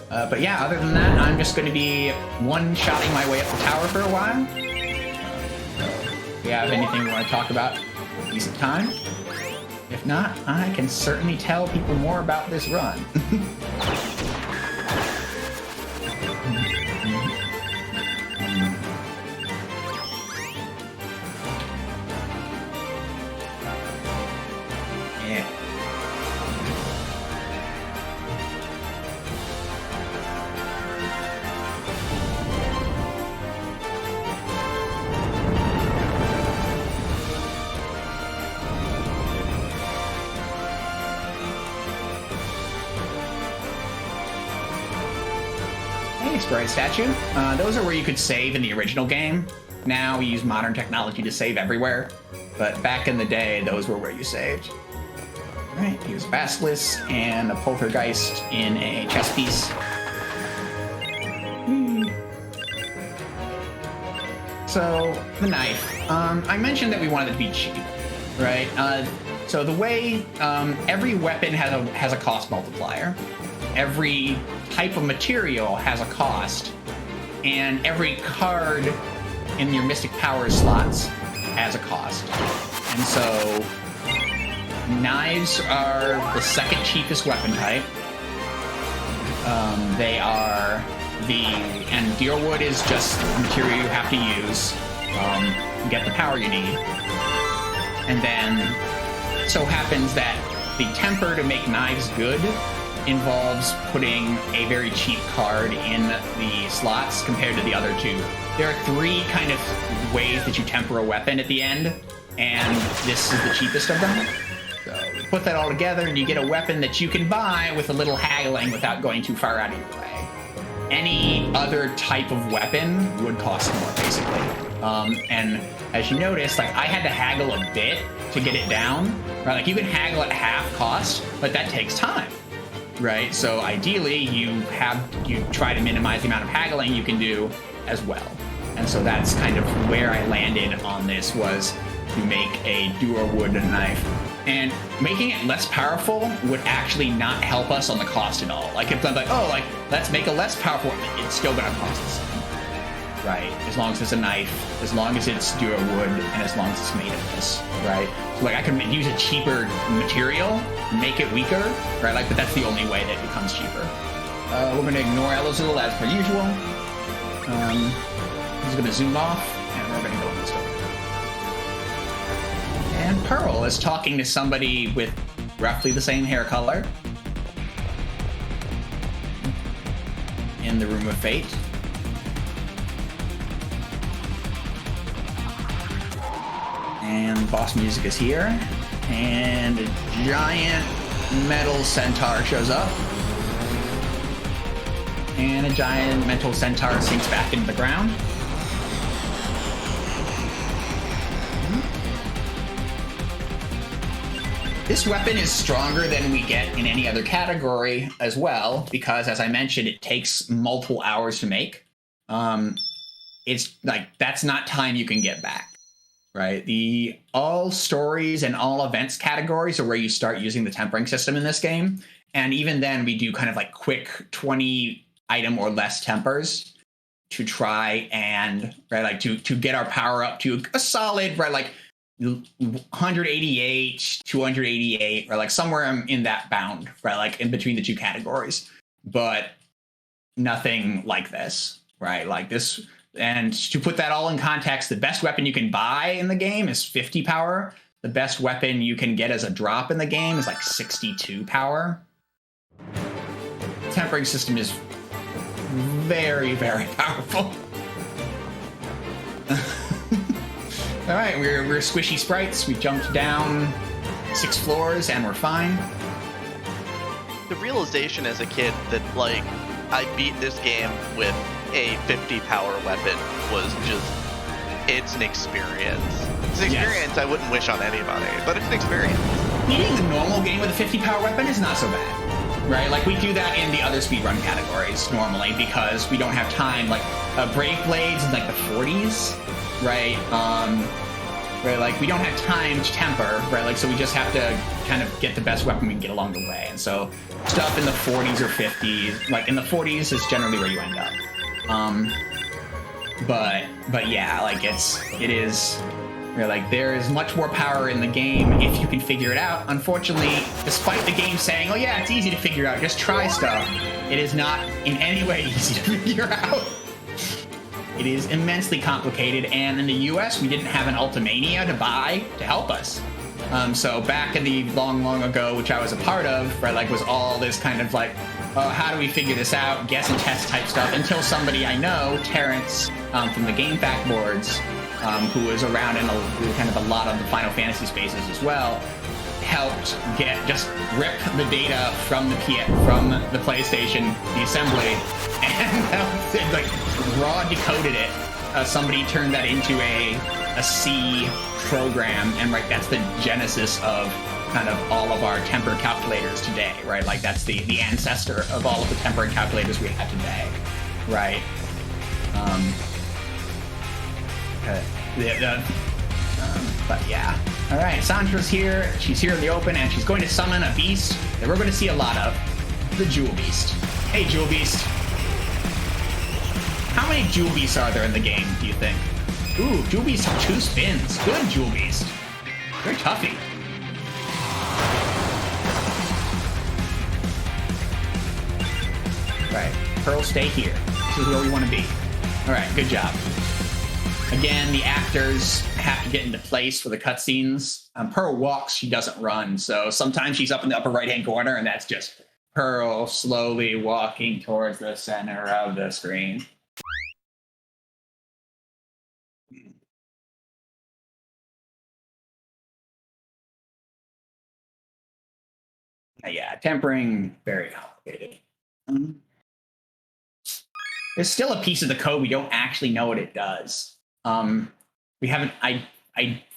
But yeah, other than that, I'm just going to be one-shotting my way up the tower for a while. If you have anything you want to talk about, decent time. If not, I can certainly tell people more about this run. Sprite statue. Those are where you could save in the original game. Now we use modern technology to save everywhere, but back in the day, those were where you saved. All right, use Basilisk and a Poltergeist in a chess piece. So the knife. I mentioned that we wanted it to be cheap, right? So the way every weapon has a cost multiplier. Every type of material has a cost, and every card in your Mystic Powers slots has a cost. And so knives are the second cheapest weapon type. And deerwood is just the material you have to use to get the power you need. And then it so happens that the temper to make knives good involves putting a very cheap card in the slots compared to the other two there are 3 kind of ways that you temper a weapon at the end, and this is the cheapest of them. So we put that all together, and you get a weapon that you can buy with a little haggling without going too far out of your way. Any other type of weapon would cost more, basically. And as you notice, like, I had to haggle a bit to get it down, right? Like, you can haggle at half cost, but that takes time, right? So ideally, you try to minimize the amount of haggling you can do as well. And so that's kind of where I landed on this, was to make a dual wood knife. And making it less powerful would actually not help us on the cost at all. Like, if I'm like, oh, like, let's make a less powerful one, it's still gonna cost us, right? As long as it's a knife, as long as it's dual wood, and as long as it's made of this, right? So, like, I can use a cheaper material, make it weaker, right? Like, but that's the only way that it becomes cheaper. We're gonna ignore Elizabeth as per usual. He's gonna zoom off, and we're gonna go in this way. And Pearl is talking to somebody with roughly the same hair color in the Room of Fate. And boss music is here. And a giant metal centaur shows up. And a giant metal centaur sinks back into the ground. This weapon is stronger than we get in any other category as well, because, as I mentioned, it takes multiple hours to make. It's like, that's not time you can get back, right? The all stories and all events categories are where you start using the tempering system in this game. And even then, we do kind of like quick 20 item or less tempers to try and, right, like to get our power up to a solid, right, like 188, 288, or like somewhere in that bound, right? Like in between the 2 categories, but nothing like this, right? Like this. And to put that all in context, the best weapon you can buy in the game is 50 power. The best weapon you can get as a drop in the game is like 62 power. The tempering system is very, very powerful. All right, we're squishy sprites. We jumped down 6 floors and we're fine. The realization as a kid that, like, I beat this game with a 50 power weapon was just, it's an experience. It's an experience I wouldn't wish on anybody, but it's an experience. Beating the normal game with a 50 power weapon is not so bad, right? Like, we do that in the other speedrun categories normally because we don't have time. Like, Brave Blades in like the 40s, right? Right, like, we don't have time to temper, right? Like, so we just have to kind of get the best weapon we can get along the way. And so stuff in the 40s or 50s, like in the 40s is generally where you end up. But yeah, like it is, right, like, there is much more power in the game if you can figure it out. Unfortunately, despite the game saying, oh yeah, it's easy to figure out, just try stuff, it is not in any way easy to figure out. It is immensely complicated, and in the US, we didn't have an Ultimania to buy to help us. So back in the long ago, which I was a part of, right, like, was all this kind of like, how do we figure this out, guess and test type stuff, until somebody I know, Terrence, from the Game Fact boards, who was around in kind of a lot of the Final Fantasy spaces as well, helped just rip the data from the PlayStation, the assembly, and like raw decoded it. Somebody turned that into a C program, and right, that's the genesis of kind of all of our temper calculators today, right? Like, that's the ancestor of all of the temper calculators we have today, right? But yeah. All right, Sandra's here. She's here in the open, and she's going to summon a beast that we're going to see a lot of, the Jewel Beast. Hey, Jewel Beast. How many Jewel Beasts are there in the game, do you think? Ooh, Jewel Beast have 2 spins. Good, Jewel Beast. Very toughy. Right, Pearl, stay here. This is where we want to be. All right, good job. Again, the actors have to get into place for the cutscenes. Pearl walks, she doesn't run. So sometimes she's up in the upper right-hand corner, and that's just Pearl slowly walking towards the center of the screen. Yeah, tempering, very complicated. There's still a piece of the code we don't actually know what it does. We haven't.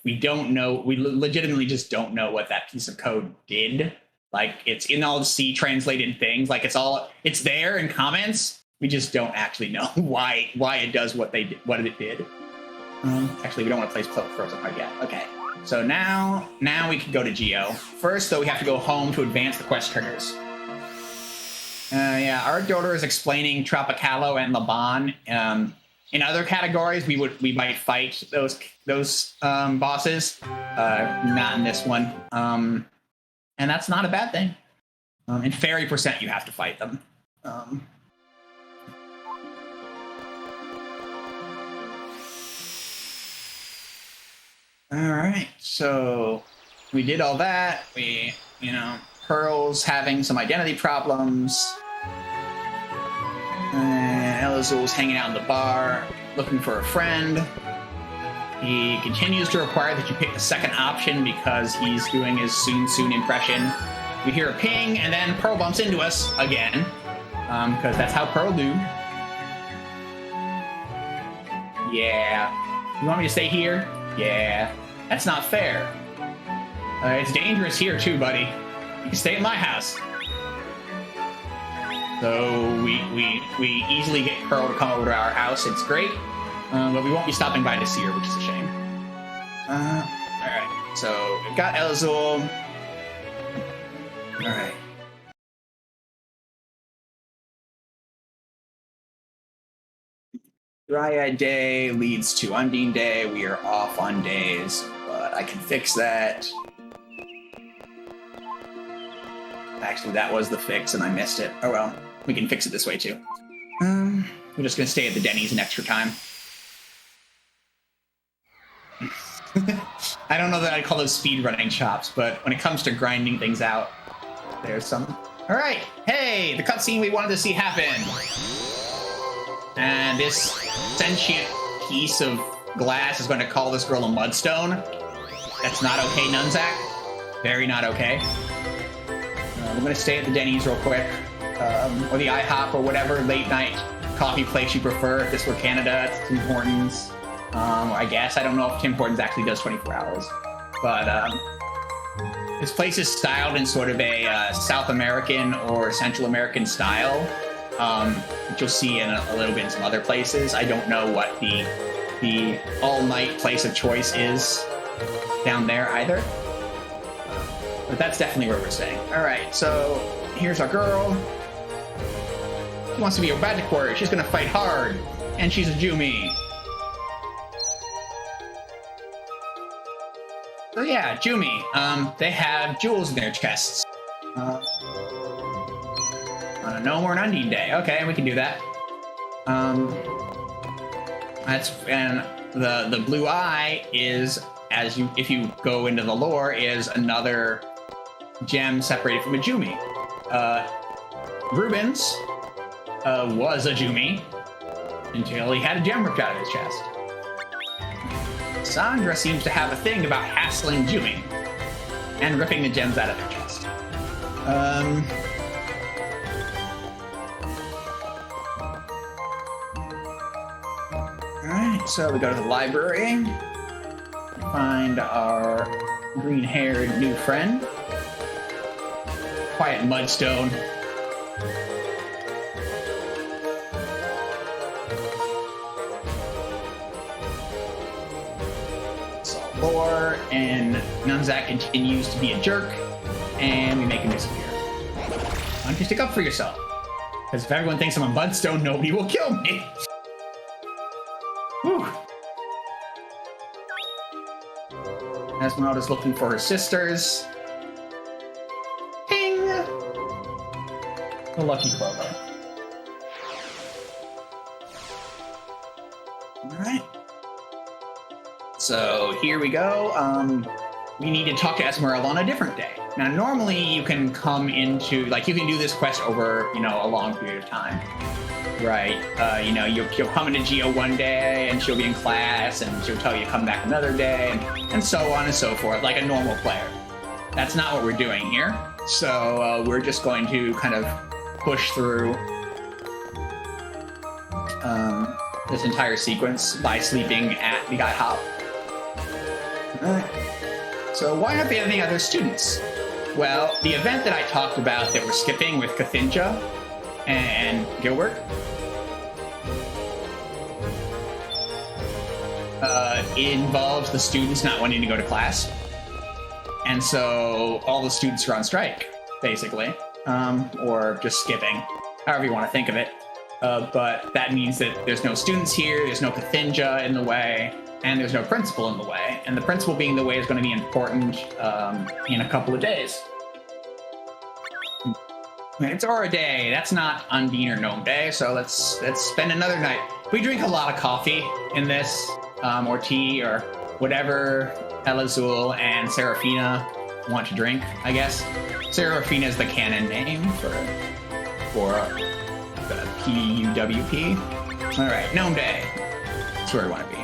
We don't know. We legitimately just don't know what that piece of code did. Like, it's in all the C translated things. Like, it's there in comments. We just don't actually know why it does what it did. Actually, we don't want to place Frozen Heart yet. Okay. So now we can go to Geo. First, though, we have to go home to advance the quest triggers. Yeah, our daughter is explaining Tropicalo and Laban. In other categories, we might fight those bosses. Not in this one. And that's not a bad thing. In Fairy Percent, you have to fight them. All right, so we did all that. Pearl's having some identity problems. Elazul's hanging out in the bar, looking for a friend. He continues to require that you pick the second option because he's doing his soon impression. We hear a ping, and then Pearl bumps into us again, because that's how Pearl do. Yeah. You want me to stay here? Yeah. That's not fair. It's dangerous here too, buddy. You can stay at my house. So we easily get Pearl to come over to our house. It's great. But we won't be stopping by to see her, which is a shame. Alright, so we've got Elazul. Alright. Dryad Day leads to Undine Day. We are off on days, but I can fix that. Actually, that was the fix, and I missed it. Oh well, we can fix it this way, too. We're just going to stay at the Denny's an extra time. I don't know that I'd call those speedrunning chops, but when it comes to grinding things out, there's some. All right, hey, the cutscene we wanted to see happen. And this sentient piece of glass is going to call this girl a mudstone. That's not okay, Nunzak. Very not okay. We're going to stay at the Denny's real quick, or the IHOP, or whatever late night coffee place you prefer. If this were Canada, it's Tim Hortons. I guess. I don't know if Tim Hortons actually does 24 hours. But this place is styled in sort of a South American or Central American style, which you'll see in a little bit in some other places. I don't know what the all-night place of choice is down there either. But that's definitely where we're staying. All right, so here's our girl. She wants to be a magic warrior. She's going to fight hard. And she's a Jumi. So yeah, Jumi. They have jewels in their chests. On a No More Undine Day. Okay, we can do that. And the blue eye is, if you go into the lore, is another gem separated from a Jumi. Rubens was a Jumi until he had a gem ripped out of his chest. Sandra seems to have a thing about hassling Jumi and ripping the gems out of their chest. Alright, so we go to the library, find our green-haired new friend. Quiet Mudstone. Lore, and Nunzak continues to be a jerk, and we make him disappear. Why don't you stick up for yourself? Because if everyone thinks I'm a Mudstone, nobody will kill me. Whew. Esmeralda's looking for her sisters. Ping! The Lucky Clover. Alright. So here we go. We need to talk to Esmeralda on a different day. Now, normally you can come into, you can do this quest over, a long period of time. Right. You'll come into Geo one day and she'll be in class and she'll tell you to come back another day and so on and so forth, like a normal player. That's not what we're doing here. So we're just going to kind of push through this entire sequence by sleeping at the IHOP. Alright. So why aren't there any other students? Well, the event that I talked about that we're skipping with Cathinja and Gilbert involves the students not wanting to go to class. And so all the students are on strike, basically, or just skipping, however you want to think of it. But that means that there's no students here, there's no Cathinja in the way, and there's no principal in the way. And the principal being the way is going to be important in a couple of days. It's Aura Day. That's not Undine or Gnome Day, so let's spend another night. We drink a lot of coffee in this, or tea, or whatever Elazul and Seraphina want to drink, I guess. Seraphina is the canon name for the PUWP. All right, Gnome Day. That's where I want to be.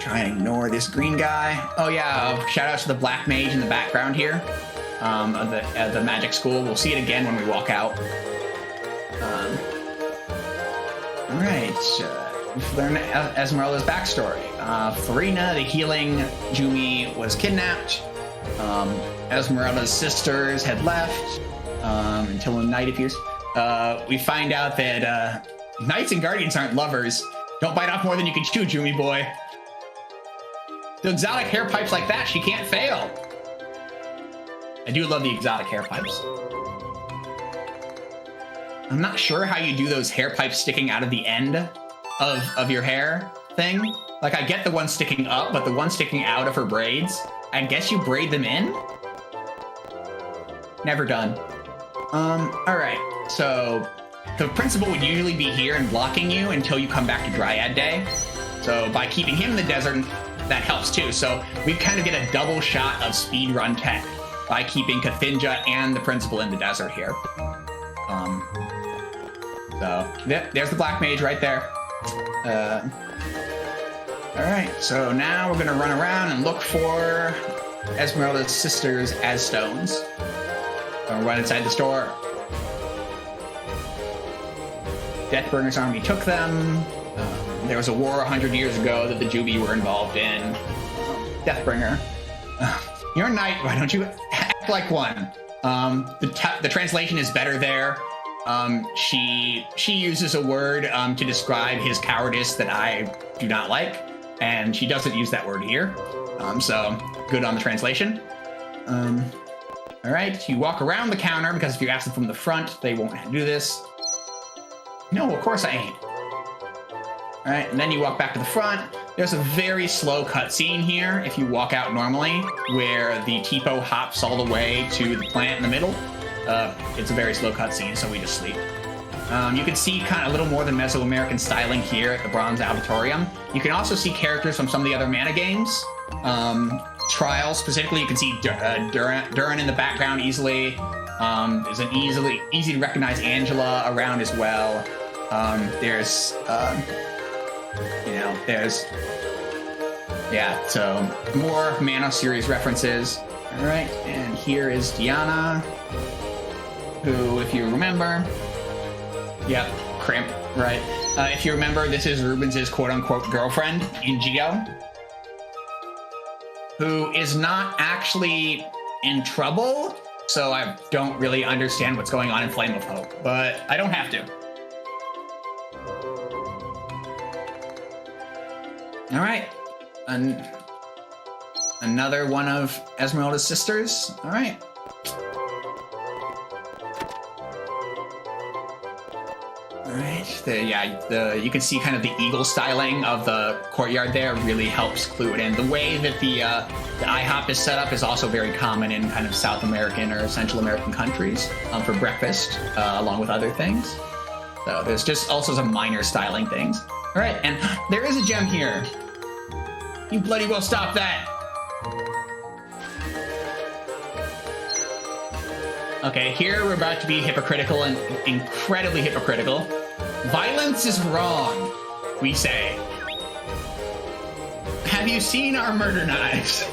Try and ignore this green guy. Oh yeah, shout out to the black mage in the background here of the magic school. We'll see it again when we walk out. All right, we've learned Esmeralda's backstory. Farina, the healing Jumi, was kidnapped. Esmeralda's sisters had left until a night appears. We find out that knights and guardians aren't lovers. Don't bite off more than you can chew, Jumi boy. The exotic hair pipes like that, she can't fail. I do love the exotic hair pipes. I'm not sure how you do those hair pipes sticking out of the end of your hair thing. Like, I get the one sticking up, but the one sticking out of her braids, I guess you braid them in? Never done. All right, so the principal would usually be here and blocking you until you come back to Dryad Day. So by keeping him in the desert, that helps too. So we kind of get a double shot of speedrun tech by keeping Cathinja and the principal in the desert here. So there's the black mage right there. All right, so now we're gonna run around and look for Esmeralda's sisters as stones. Gonna run inside the store. Deathbringer's army took them. There was a war 100 years ago that the Jubi were involved in. Deathbringer. You're a knight, why don't you act like one? The translation is better there. She uses a word to describe his cowardice that I do not like, and she doesn't use that word here. So good on the translation. All right, you walk around the counter because if you ask them from the front, they won't do this. No, of course I ain't. All right, and then you walk back to the front. There's a very slow cutscene here if you walk out normally, where the Tipo hops all the way to the plant in the middle. It's a very slow cutscene, so we just sleep. You can see kind of a little more than Mesoamerican styling here at the Bronze Auditorium. You can also see characters from some of the other mana games. Trial specifically, you can see Duran in the background easily. There's an easy to recognize Angela around as well. So more Mana series references. All right, and here is Diana, who, if you remember, Crimp, right? If you remember, this is Rubens' quote-unquote girlfriend in Geo, who is not actually in trouble, so I don't really understand what's going on in Flame of Hope, but I don't have to. All right, another one of Esmeralda's sisters. All right. All right. You can see kind of the eagle styling of the courtyard there really helps clue it in. The way that the IHOP is set up is also very common in kind of South American or Central American countries for breakfast, along with other things. So there's just also some minor styling things. All right, and there is a gem here. You bloody well stop that. Okay, here we're about to be hypocritical and incredibly hypocritical. Violence is wrong, we say. have you seen our murder knives?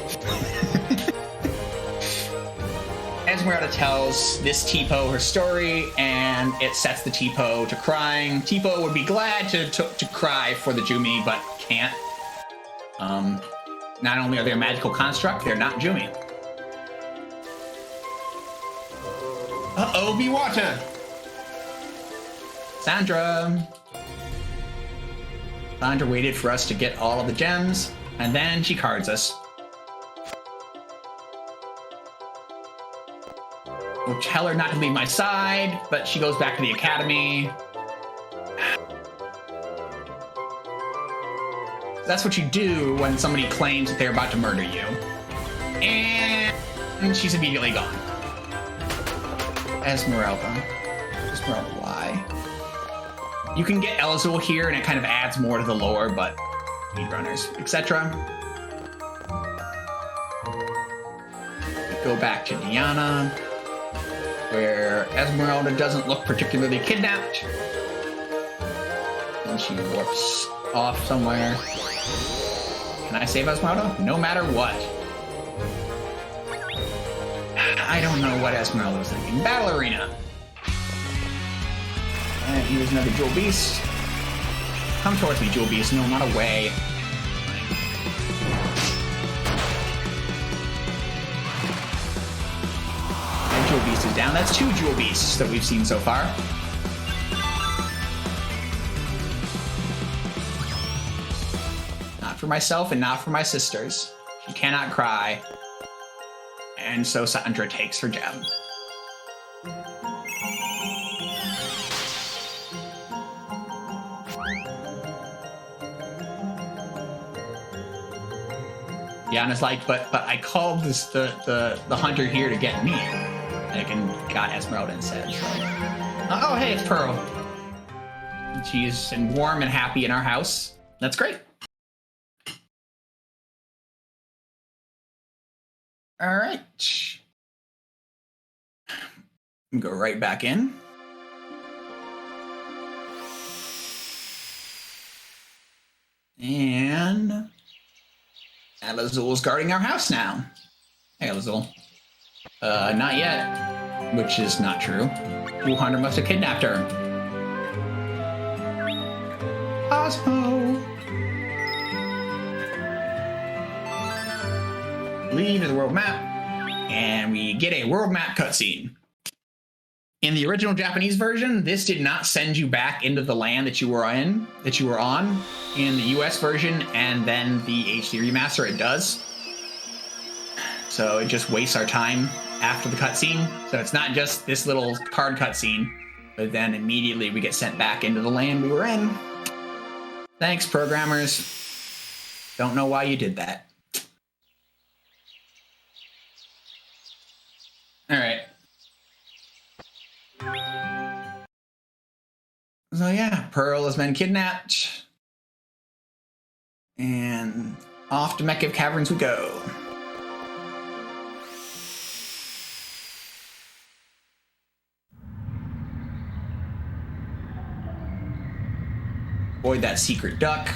Esmeralda tells this Tipo her story, and it sets the Tipo to crying. Tipo would be glad to cry for the Jumi, but can't. Not only are they a magical construct, they're not Jumi. Uh-oh, be water! Sandra waited for us to get all of the gems, and then she cards us. We'll tell her not to leave my side, but she goes back to the academy. That's what you do when somebody claims that they're about to murder you. And she's immediately gone. Esmeralda, why? You can get Elazul here, and it kind of adds more to the lore, but speedrunners, etc. We go back to Diana, where Esmeralda doesn't look particularly kidnapped. And she warps off somewhere. Can I save Esmeralda? No matter what. I don't know what Esmeralda was thinking. Battle Arena. And here's another Jewel Beast. Come towards me, Jewel Beast. No, not away. And Jewel Beast is down. That's 2 Jewel Beasts that we've seen so far. Not for myself and not for my sisters. She cannot cry. And so Sandra takes her gem. Diana's like, but I called the hunter here to get me. And got Esmeralda instead. So. Oh, hey, it's Pearl. She's warm and happy in our house. That's great. All right. Go right back in. And Elazul's guarding our house now. Hey, Elazul. Not yet. Which is not true. Fool Hunter must have kidnapped her. Osmo! Leave to the world map. And we get a world map cutscene. In the original Japanese version, this did not send you back into the land that you were on. In the US version and then the HD remaster, it does. So it just wastes our time after the cutscene. So it's not just this little card cutscene, but then immediately we get sent back into the land we were in. Thanks, programmers. Don't know why you did that. All right. So yeah, Pearl has been kidnapped. And off to Mecha Caverns we go. Avoid that secret duck.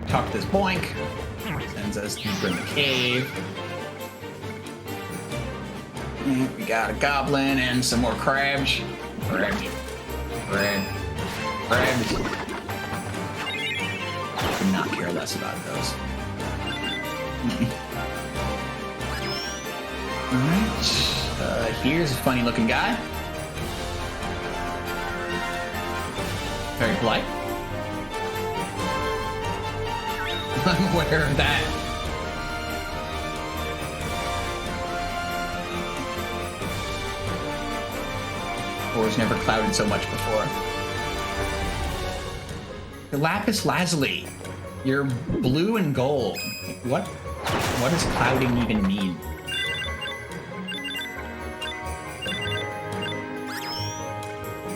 Talk to this boink. Sends us deeper in the cave. And we got a goblin and some more crabs. Crabs. I could not care less about those. Alright. Here's a funny looking guy. Very polite. I'm aware of that. Floor's never clouded so much before. The Lapis Lazuli. You're blue and gold. What does clouding even mean?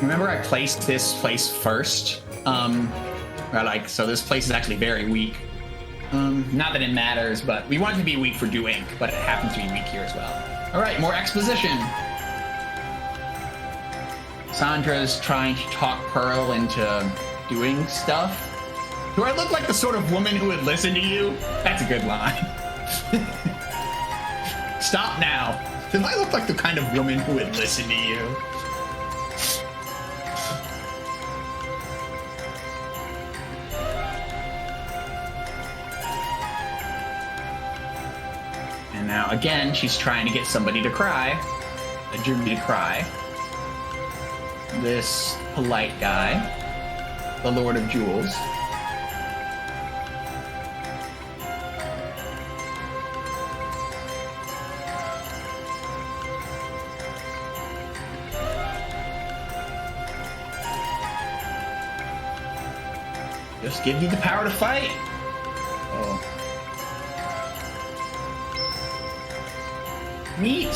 Remember I placed this place first? So this place is actually very weak. Not that it matters, but we want it to be weak for Do Ink, but it happens to be weak here as well. Alright, more exposition. Sandra's trying to talk Pearl into doing stuff. Do I look like the sort of woman who would listen to you? That's a good line. Stop now. Do I look like the kind of woman who would listen to you? And now, again, she's trying to get somebody to cry. A Jimmy to cry. This polite guy. The Lord of Jewels. Just give you the power to fight. Oh. Meet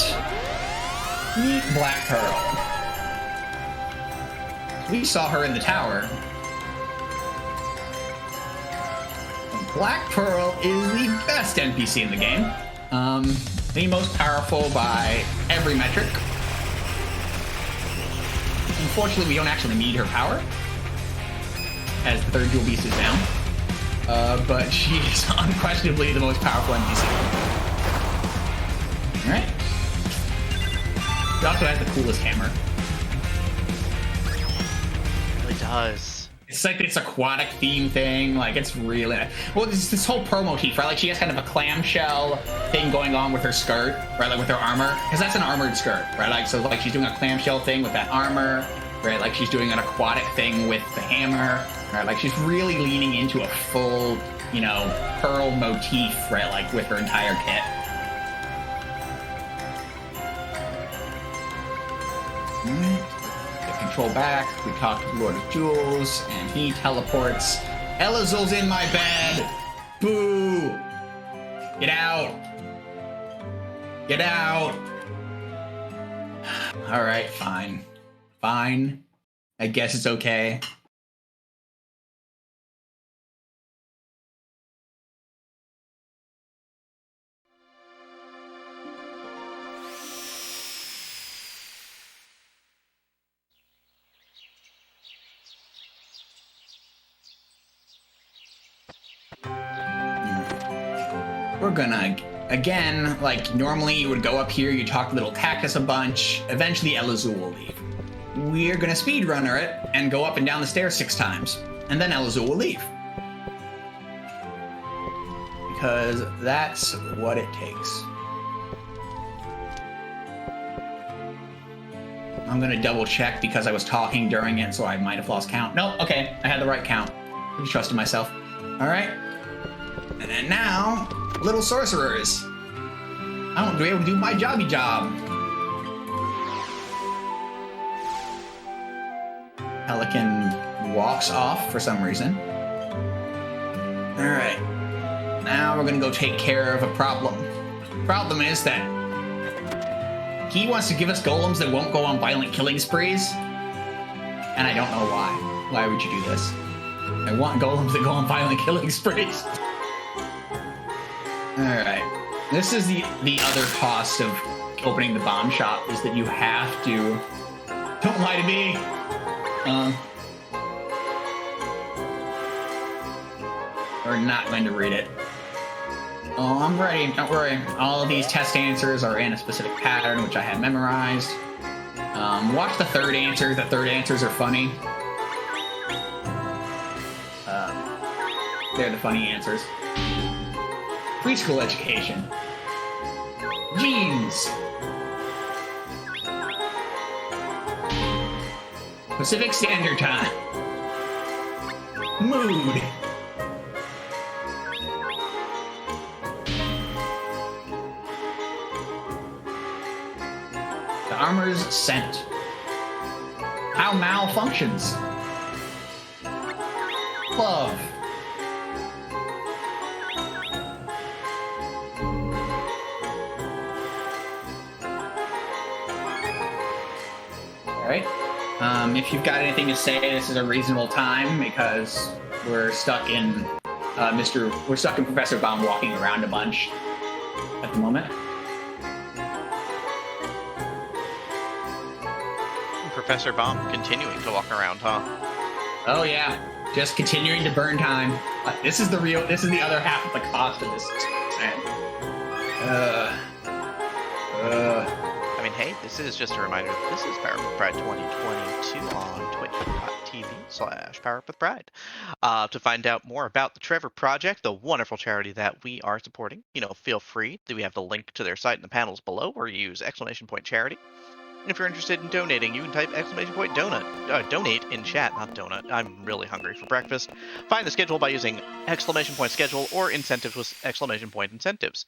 Black Pearl. We saw her in the tower. Black Pearl is the best NPC in the game. The most powerful by every metric. Unfortunately, we don't actually need her power, as the third Jewel Beast is down. But she is unquestionably the most powerful NPC. Alright. She also has the coolest hammer. It really does. It's like this aquatic theme thing. Like, it's really... Well, this whole Pearl motif, right? Like, she has kind of a clamshell thing going on with her skirt, right? Like, with her armor. Because that's an armored skirt, right? Like, so, like, she's doing a clamshell thing with that armor, right? Like, she's doing an aquatic thing with the hammer, right? Like, she's really leaning into a full, you know, Pearl motif, right? Like, with her entire kit. Get control back. We talk to the Lord of Jewels, and he teleports. Elazul's in my bed! Boo! Get out! Get out! Alright, fine. Fine. I guess it's okay. We're gonna, again, like normally you would go up here, you talk to Little Cactus a bunch, eventually Elazul will leave. We're gonna speedrunner it and go up and down the stairs 6 times, and then Elazul will leave. Because that's what it takes. I'm gonna double check because I was talking during it, so I might have lost count. Nope, okay, I had the right count. I trusted myself. Alright. And now, little sorcerers. I won't be able to do my jobby job. Pelican walks off for some reason. Alright. Now we're gonna go take care of a problem. Problem is that he wants to give us golems that won't go on violent killing sprees. And I don't know why. Why would you do this? I want golems that go on violent killing sprees. Alright. This is the other cost of opening the bomb shop, is that you have to... Don't lie to me! We're not going to read it. Oh, I'm ready. Don't worry. All of these test answers are in a specific pattern, which I have memorized. Watch the third answer. The third answers are funny. They're the funny answers. Preschool education. Jeans. Pacific Standard Time. Mood. The armor's scent. How malfunctions. Love. Alright. If you've got anything to say, this is a reasonable time because we're stuck in Professor Baum walking around a bunch at the moment. Professor Baum continuing to walk around, huh? Oh yeah. Just continuing to burn time. This is the other half of the cost of this. I mean, hey, this is just a reminder that this is Power Up with Pride 2022 on twitch.tv/Power Up with Pride. To find out more about the Trevor Project, the wonderful charity that we are supporting, feel free. We have the link to their site in the panels below, or use !charity. If you're interested in donating, you can type donate in chat, not donut. I'm really hungry for breakfast. Find the schedule by using !schedule or incentives with !incentives.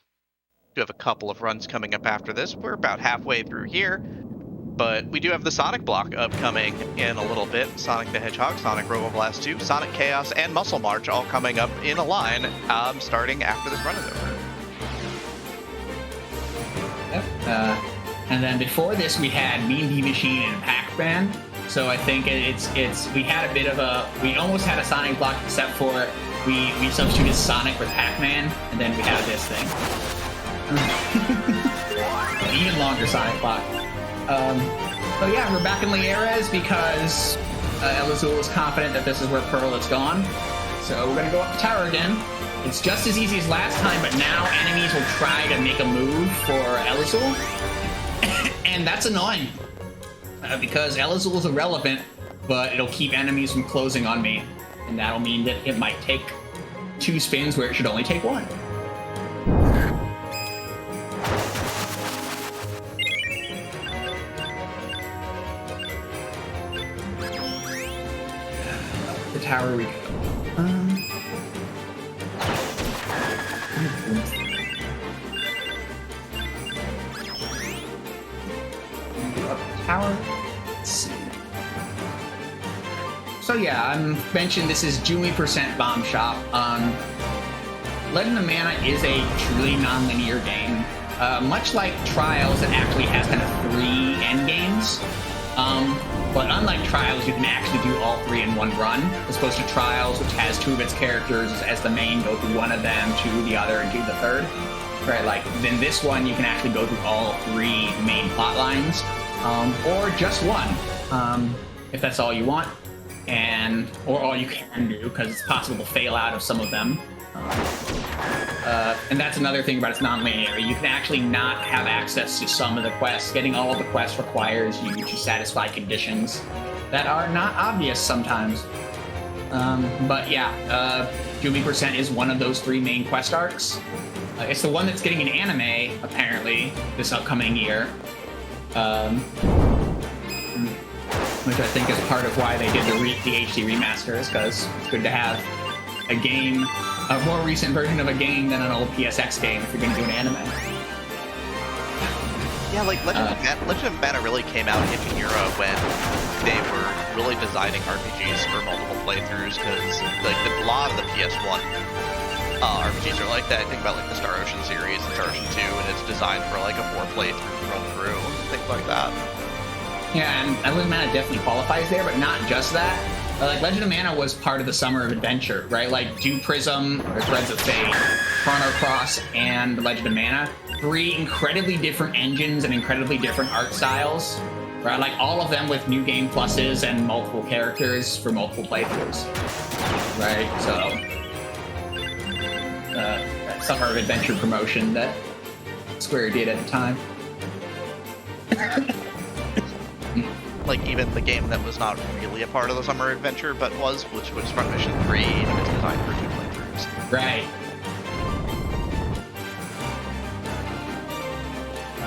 We have a couple of runs coming up after this. We're about halfway through here, but we do have the Sonic block upcoming in a little bit. Sonic the Hedgehog, Sonic Roboblast 2, Sonic Chaos, and Muscle March all coming up in a line, starting after this run is over. Yep. And then before this, we had Mean Bee Machine and Pac-Man. So I think we had a bit of we almost had a Sonic block, except for we substituted Sonic with Pac-Man, and then we had this thing. Even longer Sonic block. So yeah, we're back in Lieres because Elazul is confident that this is where Pearl is gone. So we're gonna go up the tower again. It's just as easy as last time, but now enemies will try to make a move for Elazul. And that's annoying, because Elazul is irrelevant, but it'll keep enemies from closing on me. And that'll mean that it might take 2 spins where it should only take 1. The tower we go. Tower. Let's see. So yeah, I mentioned this is Jumi% Bomb Shop. Legend of Mana is a truly non-linear game. Much like Trials, it actually has kind of 3 end games. But unlike Trials, you can actually do all 3 in one run, as opposed to Trials, which has 2 of its characters as the main, go through one of them, to the other, and do the third. Right, like, then this one, you can actually go through all 3 main plot lines. Or just 1, if that's all you want, or all you can do, because it's possible to fail out of some of them. And that's another thing about it's non-linear. You can actually not have access to some of the quests. Getting all of the quests requires you to satisfy conditions that are not obvious sometimes. But yeah, Jumi% is one of those 3 main quest arcs. It's the one that's getting an anime, apparently, this upcoming year. Which I think is part of why they did the HD remasters, because it's good to have a game, a more recent version of a game than an old PSX game if you're going to do an anime. Yeah, like Legend of Mana really came out in an era when they were really designing RPGs for multiple playthroughs, because like a lot of the PS1 RPGs are like that. Think about like the Star Ocean series and Star Ocean 2, and it's designed for like a 4 playthrough run through, things like that. Yeah, and Legend of Mana definitely qualifies there, but not just that. Like, Legend of Mana was part of the Summer of Adventure, right? Like, Dew Prism, or Threads of Fate, Chrono Cross, and Legend of Mana. 3 incredibly different engines and incredibly different art styles, right? Like, all of them with new game pluses and multiple characters for multiple playthroughs, right? So, that Summer of Adventure promotion that Square did at the time. Like, even the game that was not really a part of the Summer Adventure, but which was Front Mission 3, and it's designed for 2 playthroughs. Right.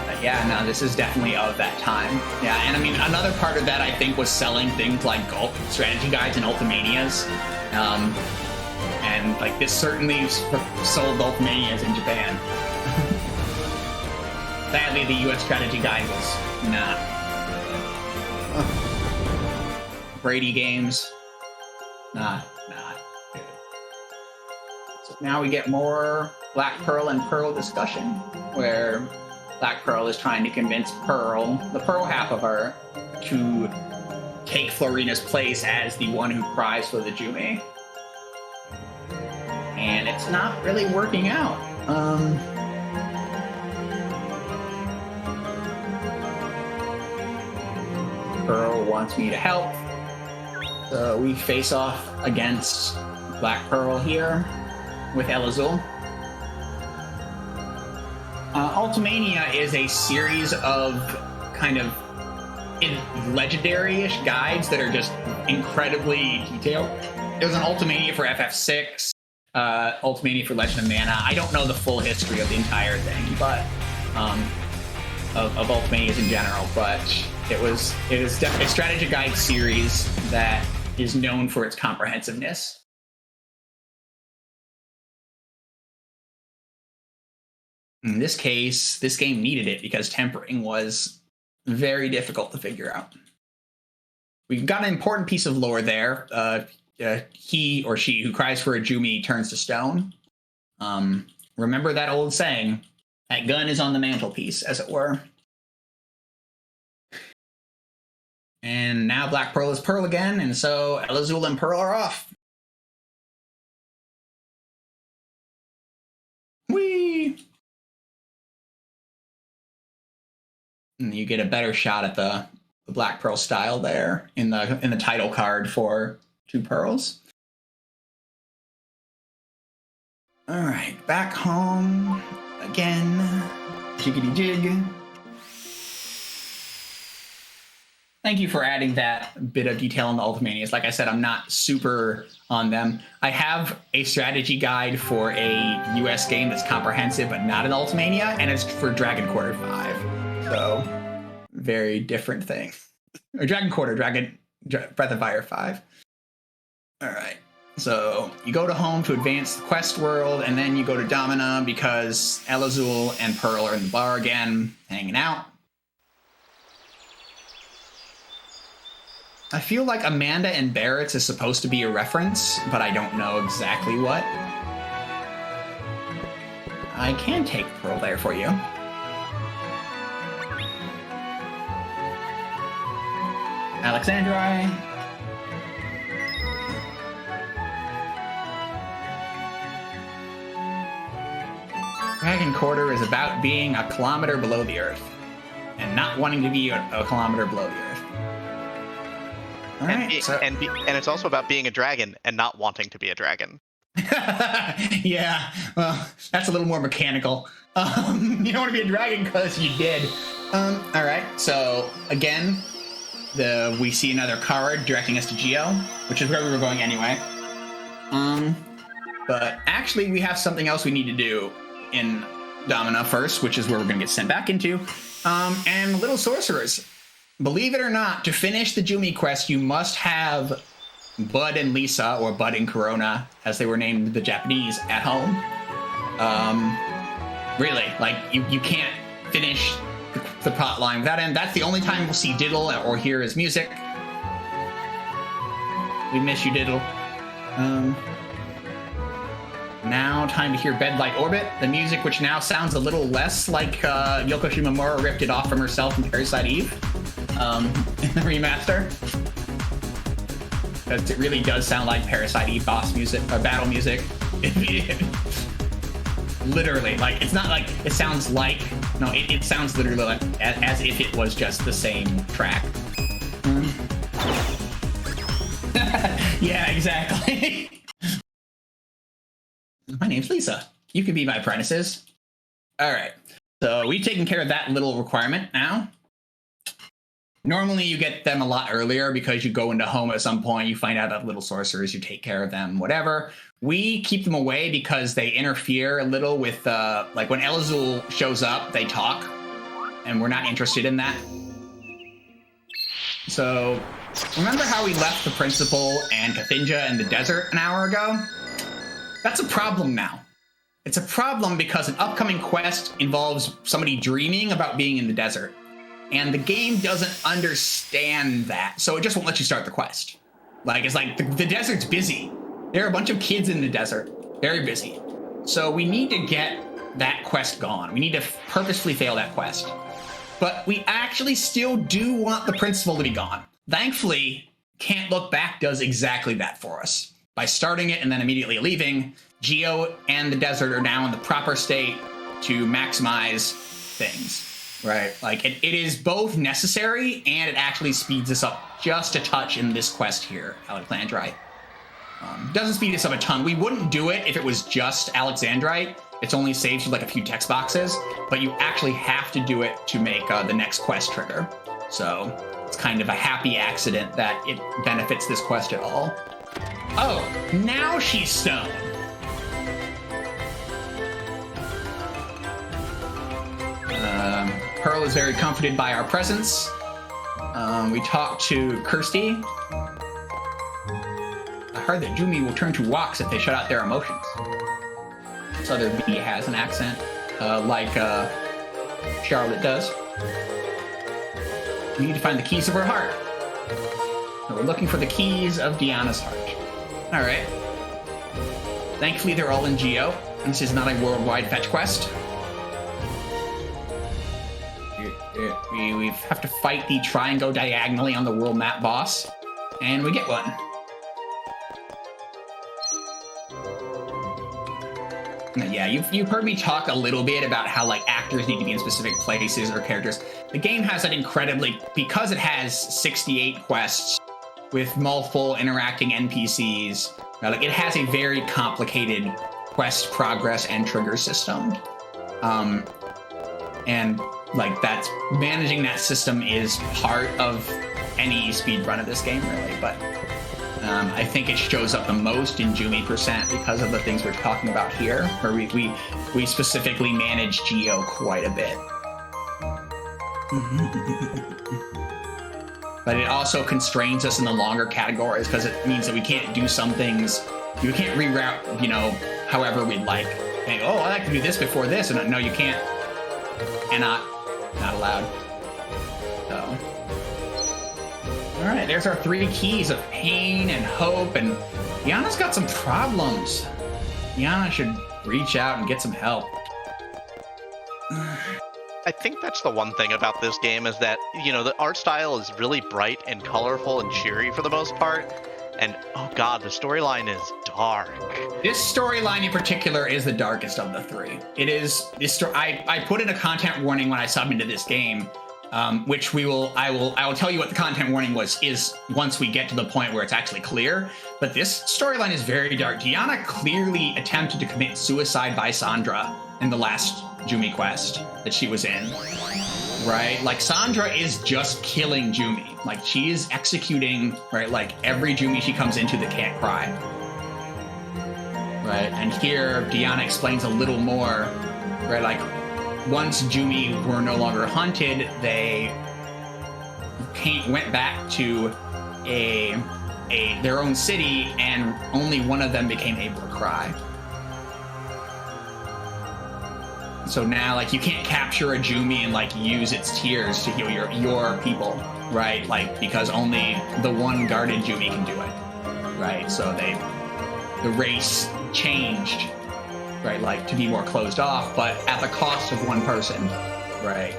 But yeah, no, this is definitely of that time. Yeah, and I mean, another part of that, I think, was selling things like strategy guides and Ultimanias. And, like, this certainly sold Ultimanias in Japan. Sadly, the US strategy guide was not. Brady games. Not good. So now we get more Black Pearl and Pearl discussion, where Black Pearl is trying to convince Pearl, the Pearl half of her, to take Florina's place as the one who cries for the Jumi. And it's not really working out. Pearl wants me to help. So we face off against Black Pearl here with El Azul. Ultimania is a series of kind of legendary-ish guides that are just incredibly detailed. There was an Ultimania for FF6, Ultimania for Legend of Mana. I don't know the full history of the entire thing, but of Ultimanias in general, but it is a strategy guide series that is known for its comprehensiveness. In this case, this game needed it because tempering was very difficult to figure out. We've got an important piece of lore there. He or she who cries for a Jumi turns to stone. Remember that old saying, that gun is on the mantelpiece, as it were. And now Black Pearl is Pearl again, and so El Azul and Pearl are off. Whee! And you get a better shot at the Black Pearl style there in the title card for Two Pearls. All right, back home again. Jiggity jig. Thank you for adding that bit of detail in the Ultimanias. Like I said, I'm not super on them. I have a strategy guide for a US game that's comprehensive, but not an Ultimania, and it's for Dragon Quarter 5. So, very different thing. Or Dragon Quarter, Breath of Fire 5. All right. So, you go to home to advance the quest world, and then you go to Domina because El Azul and Pearl are in the bar again, hanging out. I feel like Amanda and Barrett's is supposed to be a reference, but I don't know exactly what. I can take Pearl there for you. Alexandri. Dragon Quarter is about being a kilometer below the Earth, and not wanting to be a kilometer below the Earth. All right, and it's also about being a dragon and not wanting to be a dragon. Yeah, well, that's a little more mechanical. You don't want to be a dragon because you did. All right, so again, we see another card directing us to Geo, which is where we were going anyway. But actually, we have something else we need to do in Domina first, which is where we're going to get sent back into. And Little Sorcerers. Believe it or not, to finish the Jumi quest, you must have Bud and Lisa, or Bud and Corona, as they were named in the Japanese, at home. Really, like, you can't finish the plot line without him. That's the only time we'll see Diddle or hear his music. We miss you, Diddle. Now, time to hear Bed Like Orbit, the music which now sounds a little less like Yoko Shimomura ripped it off from herself in Parasite Eve in the remaster. Because it really does sound like Parasite Eve boss music, or battle music. Literally, like, it's not like it sounds like, no, it sounds literally like as if it was just the same track. Yeah, exactly. My name's Lisa. You can be my apprentices. All right. So we've taken care of that little requirement now. Normally you get them a lot earlier because you go into home at some point, you find out about Little Sorcerers, you take care of them, whatever. We keep them away because they interfere a little with, like when El Azul shows up, they talk, and we're not interested in that. So remember how we left the Principal and Cathinja in the desert an hour ago? That's a problem now. It's a problem because an upcoming quest involves somebody dreaming about being in the desert. And the game doesn't understand that, so it just won't let you start the quest. Like, it's like, the desert's busy. There are a bunch of kids in the desert. Very busy. So we need to get that quest gone. We need to purposefully fail that quest. But we actually still do want the Principal to be gone. Thankfully, Can't Look Back does exactly that for us. By starting it and then immediately leaving, Geo and the desert are now in the proper state to maximize things. right? Like, it is both necessary, and it actually speeds us up just a touch in this quest here, Alexandrite. Doesn't speed us up a ton. We wouldn't do it if it was just Alexandrite. It's only saved to like a few text boxes, but you actually have to do it to make the next quest trigger. So it's kind of a happy accident that it benefits this quest at all. Oh, now she's stoned. Pearl is very comforted by our presence. We talked to Kirsty. I heard that Jumi will turn to walks if they shut out their emotions. This other bee has an accent, like Charlotte does. We need to find the keys of her heart. And we're looking for the keys of Diana's heart. All right. Thankfully, they're all in Geo. This is not a worldwide fetch quest. We have to fight the try and go diagonally on the world map boss, and we get one. Yeah, you've heard me talk a little bit about how like actors need to be in specific places or characters. The game has that incredibly, because it has 68 quests with multiple interacting NPCs. Like it has a very complicated quest progress and trigger system, and like that's managing that system is part of any speedrun of this game, really. But I think it shows up the most in Jumi % because of the things we're talking about here, where we specifically manage Geo quite a bit. But it also constrains us in the longer categories because it means that we can't do some things. You can't reroute, you know, however we'd like. Think, oh, I like to do this before this, and no, you can't. Cannot. Not allowed. So. All right, there's our 3 keys of pain and hope, and Diana's got some problems. Diana should reach out and get some help. I think that's the one thing about this game is that, you know, the art style is really bright and colorful and cheery for the most part. And, oh god, the storyline is dark. This storyline in particular is the darkest of the 3. It is... I put in a content warning when I subbed into this game, which I will tell you what the content warning is once we get to the point where it's actually clear. But this storyline is very dark. Diana clearly attempted to commit suicide by Sandra in the last Jumi quest that she was in. Right? Like, Sandra is just killing Jumi. Like, she is executing, right, like, every Jumi she comes into that can't cry. Right? And here, Diana explains a little more, right? Like, once Jumi were no longer hunted, they went back to their own city, and only one of them became able to cry. So now, like, you can't capture a Jumi and, like, use its tears to heal your people, right? Like, because only the one guarded Jumi can do it, right? So the race changed, right? Like, to be more closed off, but at the cost of one person, right?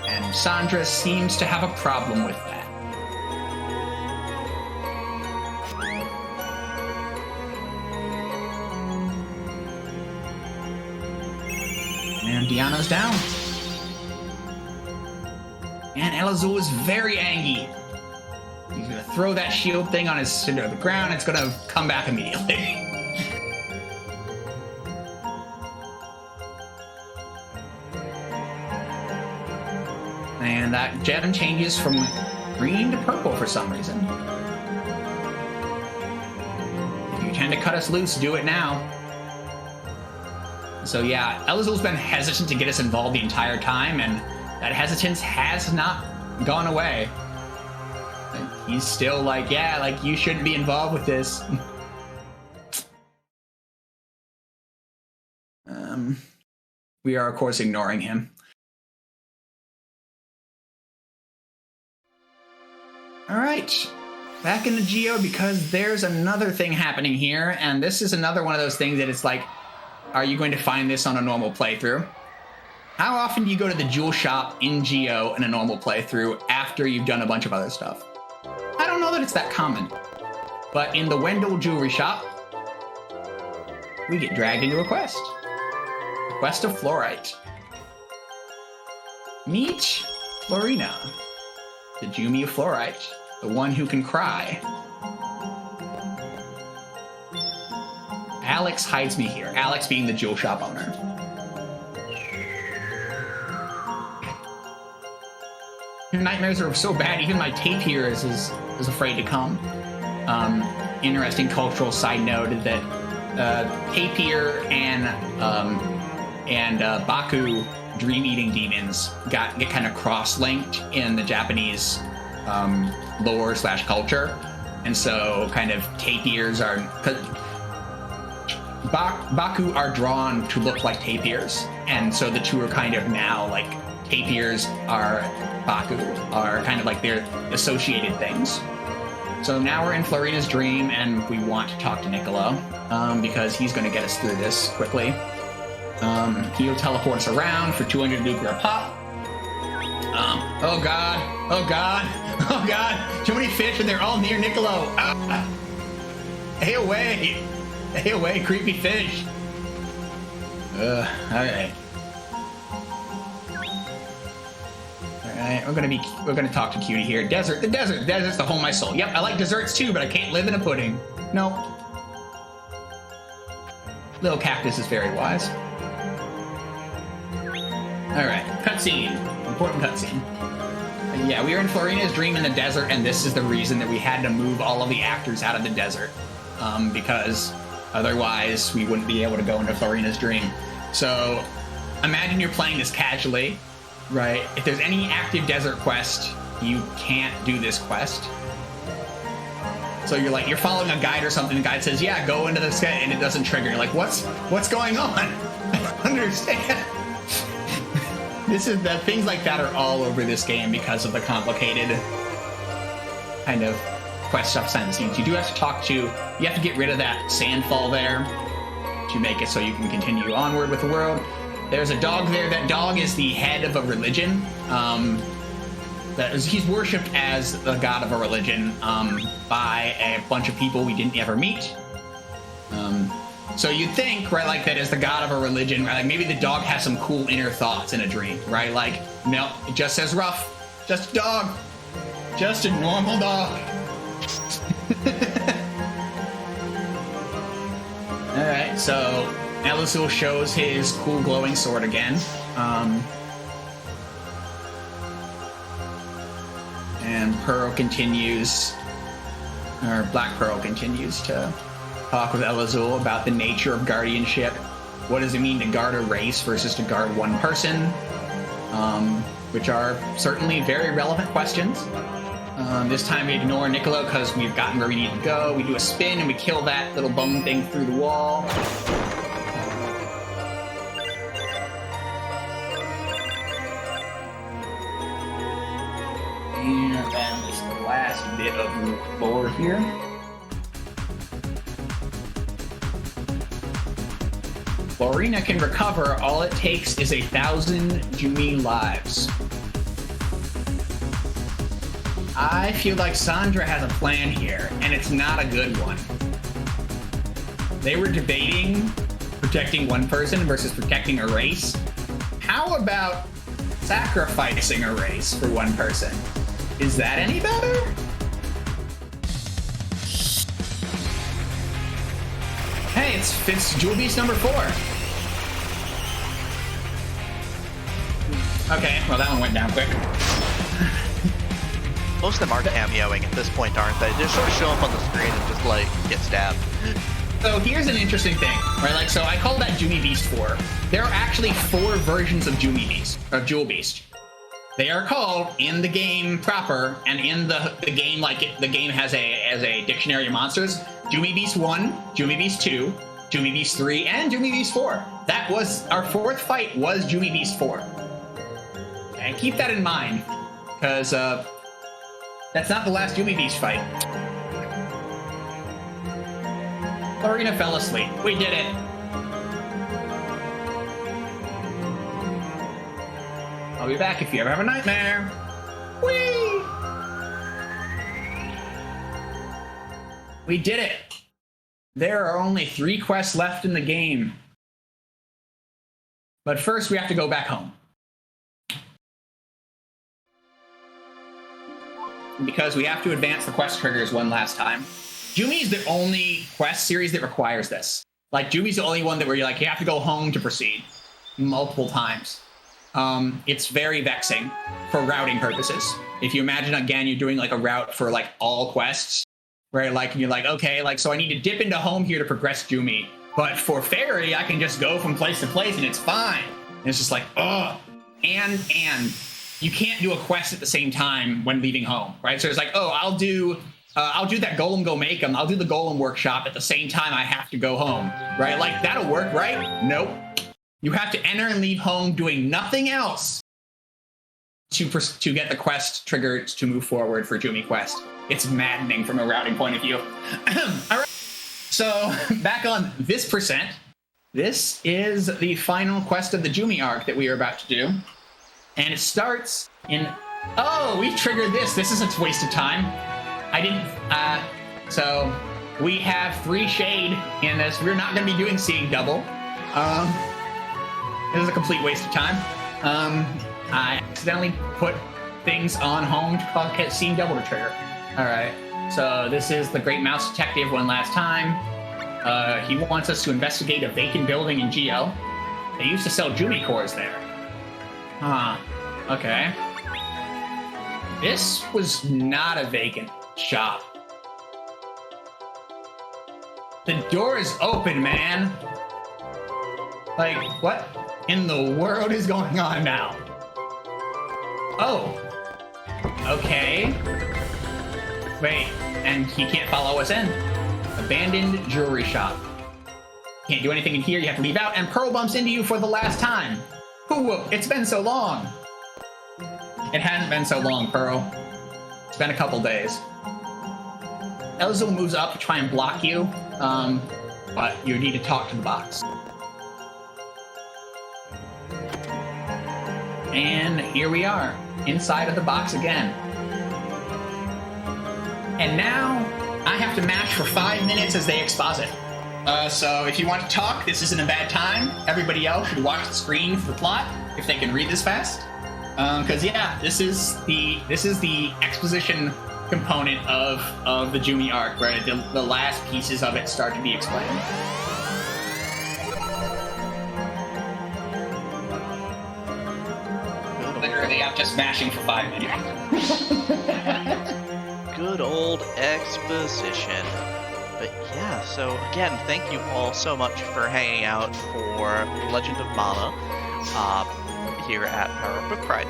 And Sandra seems to have a problem with that. And Diana's down. And Elazul is very angry. He's gonna throw that shield thing on the ground. It's gonna come back immediately. And that gem changes from green to purple for some reason. If you tend to cut us loose, do it now. So yeah, Elazul's been hesitant to get us involved the entire time, and that hesitance has not gone away. He's still like, yeah, like, you shouldn't be involved with this. We are, of course, ignoring him. All right, back in the Geo, because there's another thing happening here, and this is another one of those things that it's like, are you going to find this on a normal playthrough? How often do you go to the jewel shop in Geo in a normal playthrough after you've done a bunch of other stuff? I don't know that it's that common. But in the Wendell Jewelry Shop, we get dragged into a quest. The quest of Fluorite. Meet Florina, the Jumi of Fluorite, the one who can cry. Alex hides me here. Alex being the jewel shop owner. Your nightmares are so bad, even my tapir is afraid to come. Interesting cultural side note that tapir and Baku dream-eating demons get kind of cross-linked in the Japanese lore / culture, and so kind of tapirs are Baku are drawn to look like tapirs, and so the two are kind of now like tapirs are Baku are kind of like their associated things. So now we're in Florina's dream, and we want to talk to Niccolo because he's going to get us through this quickly. He'll teleport us around for 200 nuclear pop. Oh god, oh god, oh god! Too many fish, and they're all near Niccolo. Hey away, creepy fish. All right. Alright, we're gonna talk to Cutie here. Desert's the home of my soul. Yep, I like desserts too, but I can't live in a pudding. Nope. Little cactus is very wise. Alright, cutscene. Important cutscene. Yeah, we are in Florina's dream in the desert, and this is the reason that we had to move all of the actors out of the desert. Because otherwise we wouldn't be able to go into Florina's dream. So imagine you're playing this casually. Right. If there's any active desert quest, you can't do this quest. So you're following a guide or something. The guide says, "Yeah, go into this," and it doesn't trigger. You're like, "What's going on?" I don't understand. This is that things like that are all over this game because of the complicated kind of quest stuff behind the scenes. You do have to talk to. You have to get rid of that sandfall there to make it so you can continue onward with the world. There's a dog there. That dog is the head of a religion. He's worshipped as the god of a religion by a bunch of people we didn't ever meet. So you'd think, right, like that as the god of a religion, right, like maybe the dog has some cool inner thoughts in a dream, right? Like, no, it just says rough. Just a dog. Just a normal dog. All right, so Elazul shows his cool glowing sword again. And Pearl continues, or Black Pearl continues to talk with Elazul about the nature of guardianship. What does it mean to guard a race versus to guard one person? Which are certainly very relevant questions. This time we ignore Niccolo because we've gotten where we need to go. We do a spin and we kill that little bone thing through the wall. And then this is the last bit of the floor here. Florina can recover. All it takes is 1,000 Jumi lives. I feel like Sandra has a plan here, and it's not a good one. They were debating protecting one person versus protecting a race. How about sacrificing a race for one person? Is that any better? Hey, it's Jewel Beast number 4. Okay, well that one went down quick. Most of them are cameoing at this point, aren't they? They just sort of show up on the screen and just like get stabbed. So here's an interesting thing, right? Like, so I call that Jumi Beast 4. There are actually 4 versions of Jumi Beast, of Jewel Beast. They are called in the game proper, and in the game, like the game has a dictionary of monsters. Jumi Beast 1, Jumi Beast 2, Jumi Beast 3, and Jumi Beast 4. That was our 4th fight was Jumi Beast 4. And keep that in mind, because that's not the last Jumi Beast fight. Florina fell asleep. We did it. I'll be back if you ever have a nightmare. Whee! We did it. There are only 3 quests left in the game. But first, we have to go back home. because we have to advance the quest triggers one last time. Jumi is the only quest series that requires this. Like, Jumi's the only one that where you're like, you have to go home to proceed multiple times. It's very vexing for routing purposes. If you imagine, again, you're doing like a route for like all quests, where like you're like, okay, like, so I need to dip into home here to progress Jumi. But for Fairy, I can just go from place to place and it's fine. And it's just like, ugh. And you can't do a quest at the same time when leaving home, right? So it's like, oh, I'll do that Golem Go Make 'em. I'll do the Golem workshop at the same time I have to go home, right? Like, that'll work, right? Nope. You have to enter and leave home doing nothing else to get the quest triggered to move forward for Jumi Quest. It's maddening from a routing point of view. All right. So back on this percent, this is the final quest of the Jumi arc that we are about to do. And it starts in, oh, we triggered this. This isn't a waste of time. So we have 3 shade in this. We're not going to be doing Seeing Double. This is a complete waste of time. I accidentally put things on home to call Seeing Double to trigger. All right. So this is the Great Mouse Detective one last time. He wants us to investigate a vacant building in GL. They used to sell Jumi cores there. Huh. Okay. This was not a vacant shop. The door is open, man. Like, what in the world is going on now? Oh. Okay. Wait, and he can't follow us in. Abandoned jewelry shop. Can't do anything in here, you have to leave out, and Pearl bumps into you for the last time. Whoop, it's been so long. It hadn't been so long, Pearl. It's been a couple days. Elzil moves up to try and block you, but you need to talk to the box. And here we are, inside of the box again. And now, I have to mash for 5 minutes as they exposit. So if you want to talk, this isn't a bad time. Everybody else should watch the screen for the plot, if they can read this fast. Because yeah, this is the exposition component of the Jumi arc, right? The last pieces of it start to be explained. Literally, I'm just mashing for 5 minutes. Good old exposition. But yeah, so again, thank you all so much for hanging out for Legend of Mana here at Power Up with Pride.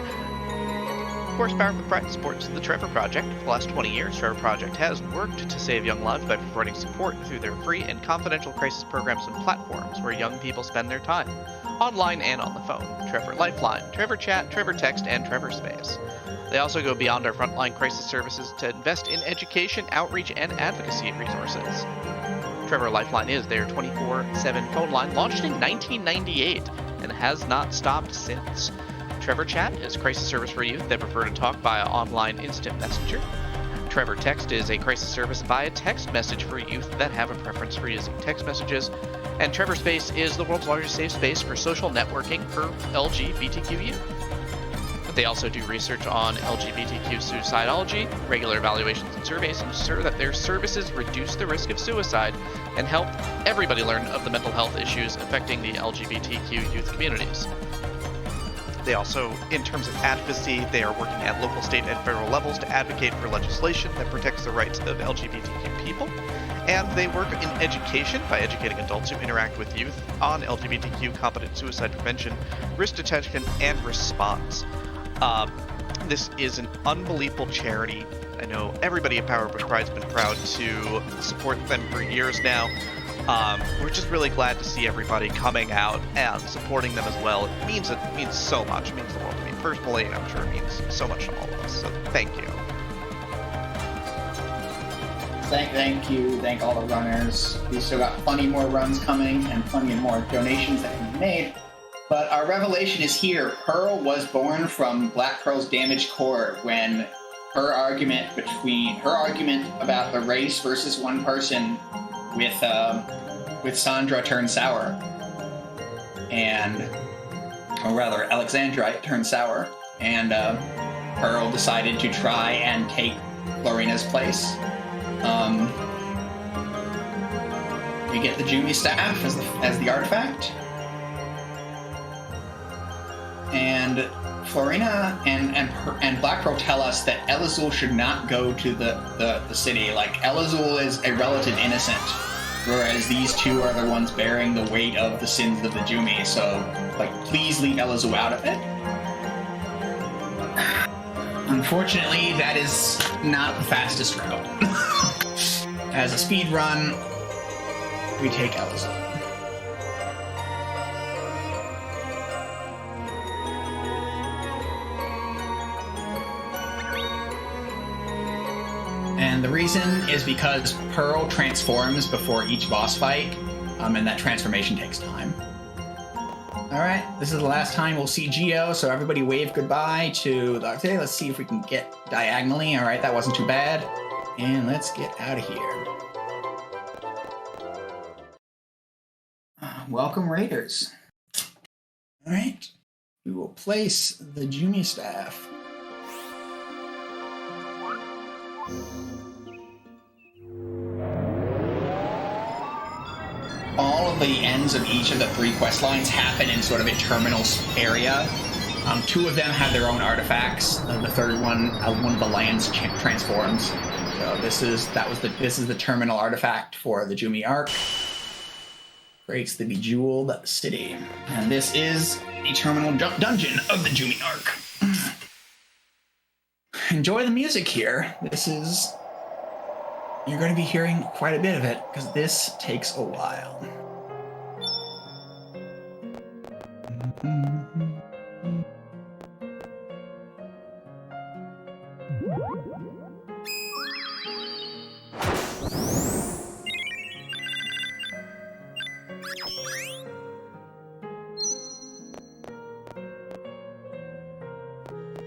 Of course, Power Up with Pride supports the Trevor Project. For the last 20 years, Trevor Project has worked to save young lives by providing support through their free and confidential crisis programs and platforms where young people spend their time, online and on the phone. Trevor Lifeline, Trevor Chat, Trevor Text, and Trevor Space. They also go beyond our frontline crisis services to invest in education, outreach, and advocacy resources. Trevor Lifeline is their 24/7 phone line, launched in 1998 and has not stopped since. Trevor Chat is a crisis service for youth that prefer to talk via online instant messenger. Trevor Text is a crisis service via text message for youth that have a preference for using text messages. And Trevor Space is the world's largest safe space for social networking for LGBTQ youth. They also do research on LGBTQ suicidology, regular evaluations and surveys, and ensure that their services reduce the risk of suicide and help everybody learn of the mental health issues affecting the LGBTQ youth communities. They also, in terms of advocacy, they are working at local, state, and federal levels to advocate for legislation that protects the rights of LGBTQ people. And they work in education by educating adults who interact with youth on LGBTQ competent suicide prevention, risk detection, and response. This is an unbelievable charity. I know everybody at Power Up with Pride's been proud to support them for years now. We're just really glad to see everybody coming out and supporting them as well. It means so much. It means the world to me personally, and I'm sure it means so much to all of us. So thank you. Thank you. Thank all the runners. We've still got plenty more runs coming and plenty more donations that can be made. But our revelation is here. Pearl was born from Black Pearl's damaged core when her argument about the race versus one person with Sandra turned sour. Or rather, Alexandrite turned sour. And Pearl decided to try and take Florina's place. You get the Jumi staff as the artifact. And Florina and Black Pearl tell us that Elazul should not go to the city. Like, Elazul is a relative innocent, whereas these two are the ones bearing the weight of the sins of the Jumi. So, like, please leave Elazul out of it. Unfortunately, that is not the fastest route. As a speed run, we take Elazul. And the reason is because Pearl transforms before each boss fight, and that transformation takes time. Alright, this is the last time we'll see Geo, so everybody wave goodbye to the Octave. Let's see if we can get diagonally. Alright, that wasn't too bad. And let's get out of here. Welcome, Raiders. Alright, we will place the Jumi staff. All of the ends of each of the 3 quest lines happen in sort of a terminal area. 2 of them have their own artifacts. The third one, one of the lands transforms. So this is the terminal artifact for the Jumi Arc. Creates the Bejeweled City, and this is the terminal dungeon of the Jumi Arc. Enjoy the music here. You're going to be hearing quite a bit of it, because this takes a while.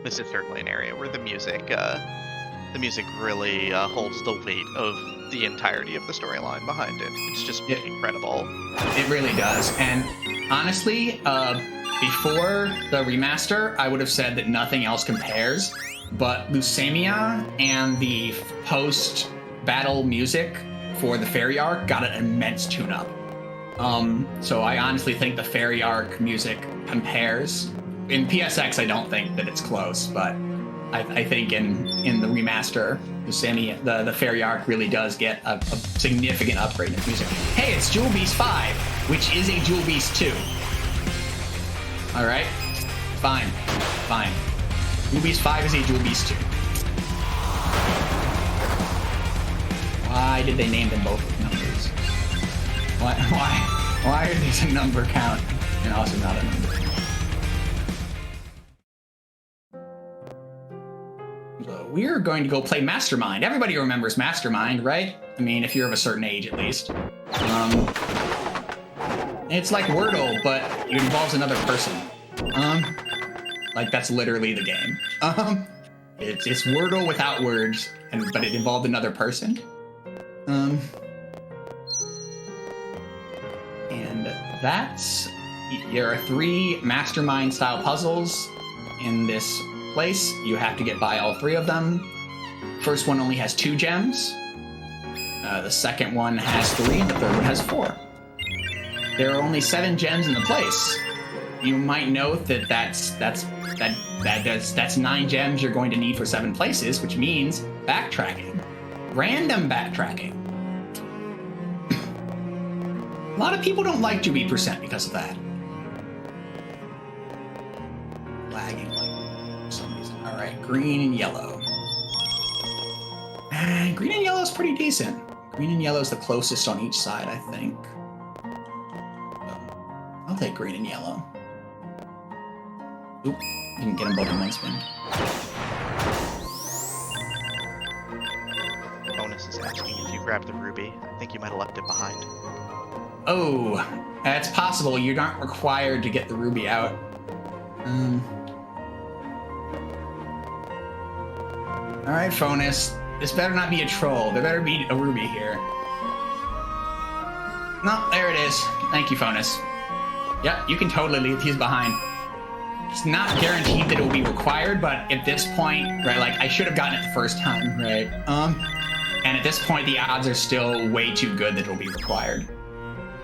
This is certainly an area where the music really holds the weight of the entirety of the storyline behind it. It's just incredible. It really does. And honestly, before the remaster, I would have said that nothing else compares. But Leucemia and the post-battle music for the Fairy Arc got an immense tune-up. So I honestly think the Fairy Arc music compares. In PSX, I don't think that it's close, but I think in the remaster, the Fairy Arc really does get a significant upgrade in its music. Hey, it's Jewel Beast 5, which is a Jewel Beast 2. All right, fine. Jewel Beast 5 is a Jewel Beast 2. Why did they name them both with numbers? Why are these a number count and also not a number count? We're going to go play Mastermind. Everybody remembers Mastermind, right? I mean, if you're of a certain age, at least. It's like Wordle, but it involves another person. Like, that's literally the game. It's Wordle without words, but it involved another person. And there are 3 Mastermind-style puzzles in this place. You have to get by all 3 of them. First one only has 2 gems. The second one has 3, and the third one has 4. There are only 7 gems in the place. You might note that that's 9 gems you're going to need for 7 places, which means backtracking, random backtracking. A lot of people don't like 2B% because of that. Lagging like for some reason. All right, green and yellow. Green and yellow is pretty decent. Green and yellow is the closest on each side, I think. I'll take green and yellow. Oop, didn't get them both in one spin. Bonus is asking if you grabbed the ruby. I think you might have left it behind. Oh, that's possible. You're not required to get the ruby out. All right, Fonus. This better not be a troll. There better be a ruby here. No, there it is. Thank you, Fonus. Yep, you can totally leave these behind. it's not guaranteed that it will be required, but at this point, right, like, I should have gotten it the first time, right? And at this point, the odds are still way too good that it'll be required.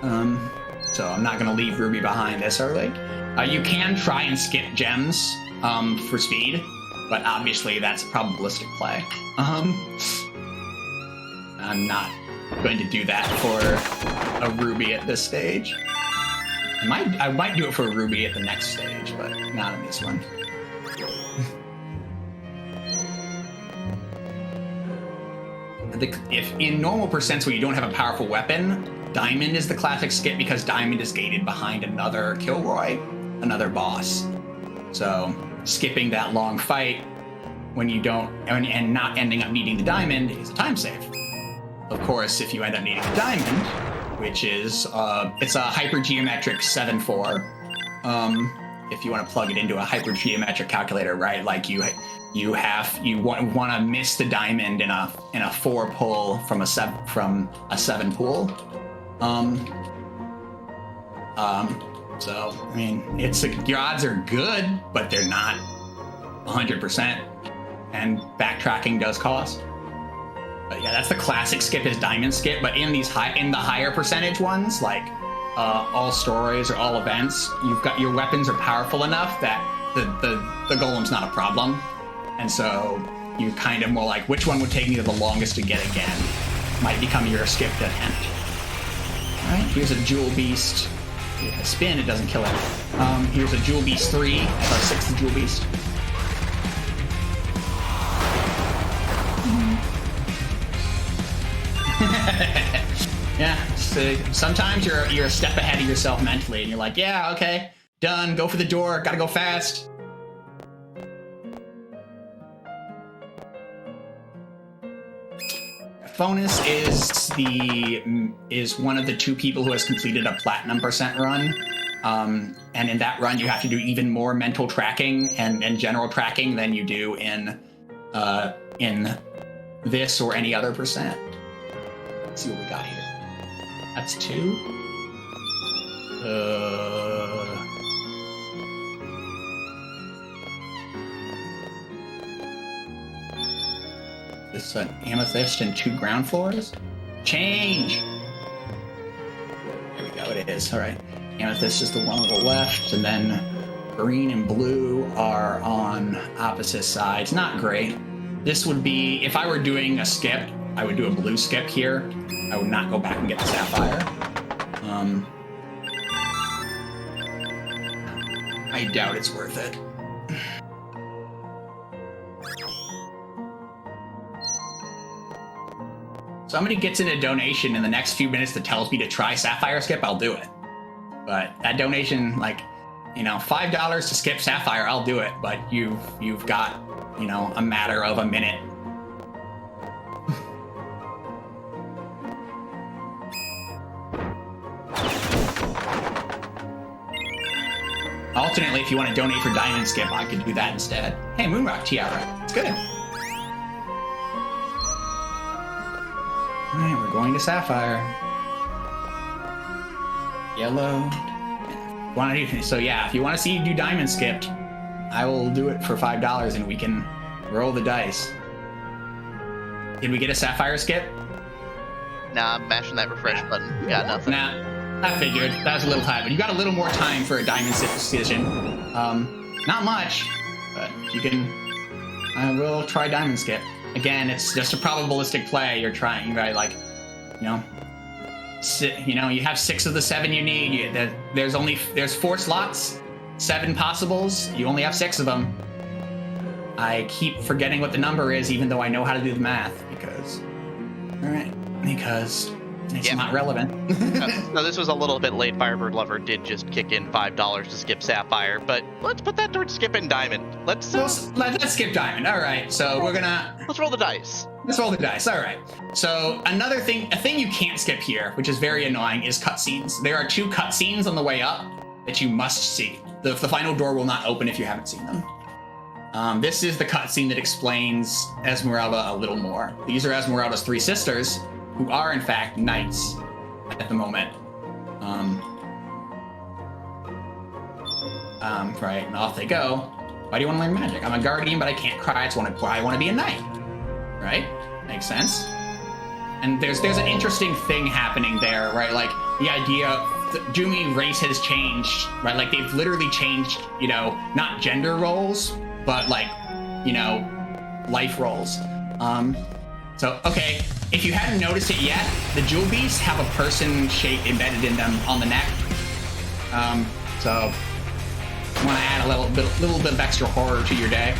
So I'm not gonna leave Ruby behind this early. You can try and skip gems for speed, but obviously that's a probabilistic play. I'm not going to do that for a Ruby at this stage. I might do it for a Ruby at the next stage, but not in this one. If in normal percents where you don't have a powerful weapon, Diamond is the classic skip because Diamond is gated behind another Kilroy, another boss. So skipping that long fight when you don't, and not ending up needing the Diamond is a time save. Of course, if you end up needing the Diamond, which is, it's a hypergeometric 7-4. If you want to plug it into a hypergeometric calculator, right? Like you want to miss the Diamond in a 4 pull from a 7 pull. So I mean, your odds are good, but they're not 100%, and backtracking does cost. But yeah, that's the classic skip is Diamond skip. But in the higher percentage ones, like all stories or all events, your weapons are powerful enough that the golem's not a problem, and so you kind of more like which one would take me the longest to get again might become your skipped attempt. All right, here's a Jewel Beast. A spin, it doesn't kill it. Here's a Jewel Beast 3. That's our 6th Jewel Beast. Yeah, so sometimes you're a step ahead of yourself mentally, and you're like, yeah, okay, done, go for the door, gotta go fast. Bonus is one of the 2 people who has completed a platinum % run, and in that run you have to do even more mental tracking and general tracking than you do in this or any other %. Let's see what we got here. That's 2. This is an amethyst and 2 ground floors. Change! There we go, it is. All right. Amethyst is the one on the left, and then green and blue are on opposite sides. Not great. This would be, if I were doing a skip, I would do a blue skip here. I would not go back and get the sapphire. I doubt it's worth it. Somebody gets in a donation in the next few minutes that tells me to try Sapphire Skip, I'll do it. But that donation, like, $5 to skip Sapphire, I'll do it. But you've got, a matter of a minute. Alternately, if you want to donate for Diamond Skip, I could do that instead. Hey, Moonrock Tiara, it's good. Alright, we're going to Sapphire. Yellow. So yeah, if you want to see you do Diamond Skipped, I will do it for $5 and we can roll the dice. Did we get a Sapphire Skip? Nah, I'm mashing that refresh button. Got nothing. Nah, I figured. That was a little high, but you got a little more time for a Diamond Skip decision. Not much, but you can... I will try Diamond Skip. Again, it's just a probabilistic play. You're trying, right? Like, you have 6 of the 7 you need. There's 4 slots, 7 possibles. You only have 6 of them. I keep forgetting what the number is, even though I know how to do the math. Because it's not relevant. No, this was a little bit late. Firebird Lover did just kick in $5 to skip Sapphire, but let's put that towards skipping Diamond. Let's skip Diamond. All right, so let's roll the dice. Let's roll the dice. All right. So a thing you can't skip here, which is very annoying, is cutscenes. There are 2 cutscenes on the way up that you must see. The final door will not open if you haven't seen them. This is the cutscene that explains Esmeralda a little more. These are Esmeralda's 3 sisters, who are in fact knights at the moment. Right, and off they go. Why do you want to learn magic? I'm a guardian, but I can't cry. It's why I want to be a knight. Right? Makes sense. And there's an interesting thing happening there, right? Like the idea the Jumi race has changed, right? Like they've literally changed, you know, not gender roles, but like, you know, life roles. So, okay, if you hadn't noticed it yet, the jewel beasts have a person shape embedded in them on the neck. So I want to add a little bit of extra horror to your day.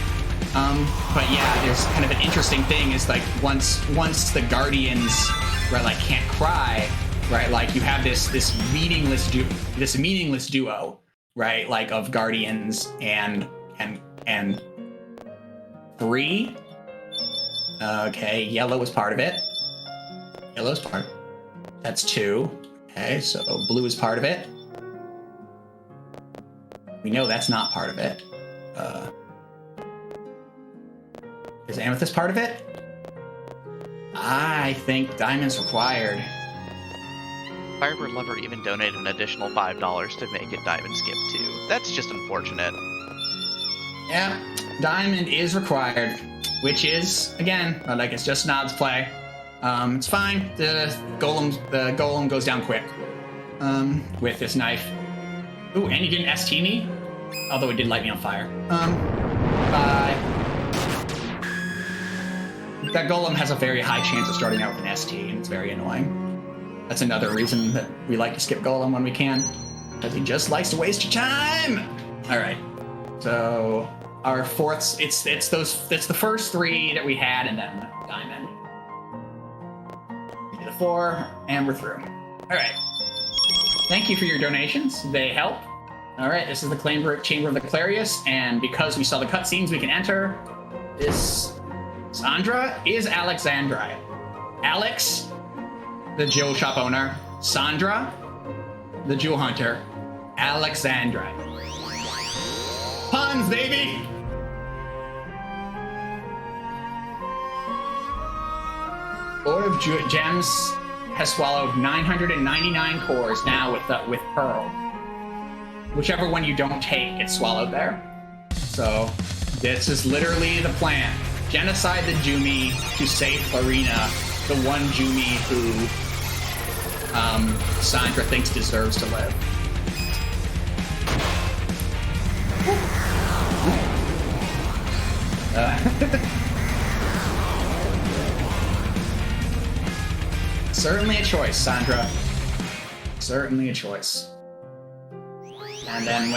But yeah, there's kind of an interesting thing is like once the guardians, right, like can't cry, right, like you have this meaningless duo, right, like of guardians and 3. Okay, yellow was part of it. Yellow's part. That's 2. Okay, so blue is part of it. We know that's not part of it. Is amethyst part of it? I think diamond's required. Firebird Lover even donated an additional $5 to make it diamond skip too. That's just unfortunate. Yeah, diamond is required, which is, again, like it's just Nod's play. It's fine. The golem goes down quick with this knife. Ooh, and you didn't ST me? Although it did light me on fire. That golem has a very high chance of starting out with an ST, and it's very annoying. That's another reason that we like to skip golem when we can, because he just likes to waste your time. All right, so our fourths, it's the first 3 that we had, and then diamond. We did the 4, and we're through. All right. Thank you for your donations. They help. All right, this is the Chamber of the Clarius, and because we saw the cutscenes, we can enter. This Sandra is Alexandria. Alex, the jewel shop owner. Sandra, the jewel hunter. Alexandria. Puns, baby! Lord of Gems has swallowed 999 cores now with Pearl. Whichever one you don't take gets swallowed there. So this is literally the plan. Genocide the Jumi to save Farina, the one Jumi who Sandra thinks deserves to live. Certainly a choice, Sandra. Certainly a choice. And then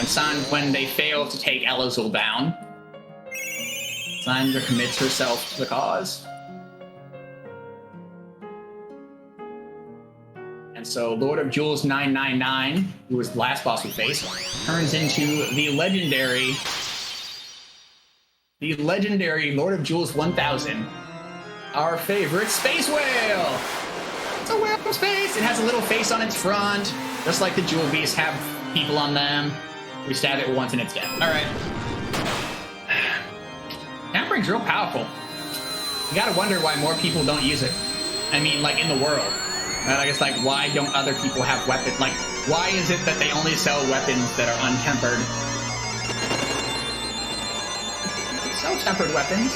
when they fail to take Elazul down, Sandra commits herself to the cause. And so Lord of Jewels 999, who was the last boss we faced, turns into the legendary Lord of Jewels 1000, our favorite space whale. It's a whale from space. It has a little face on its front, just like the jewel beasts have people on them. We stab it once and it's dead. All right. Tampering's real powerful. You gotta wonder why more people don't use it. I mean, like, in the world. And I guess, like, why don't other people have weapons? Like, why is it that they only sell weapons that are untempered? Sell tempered weapons.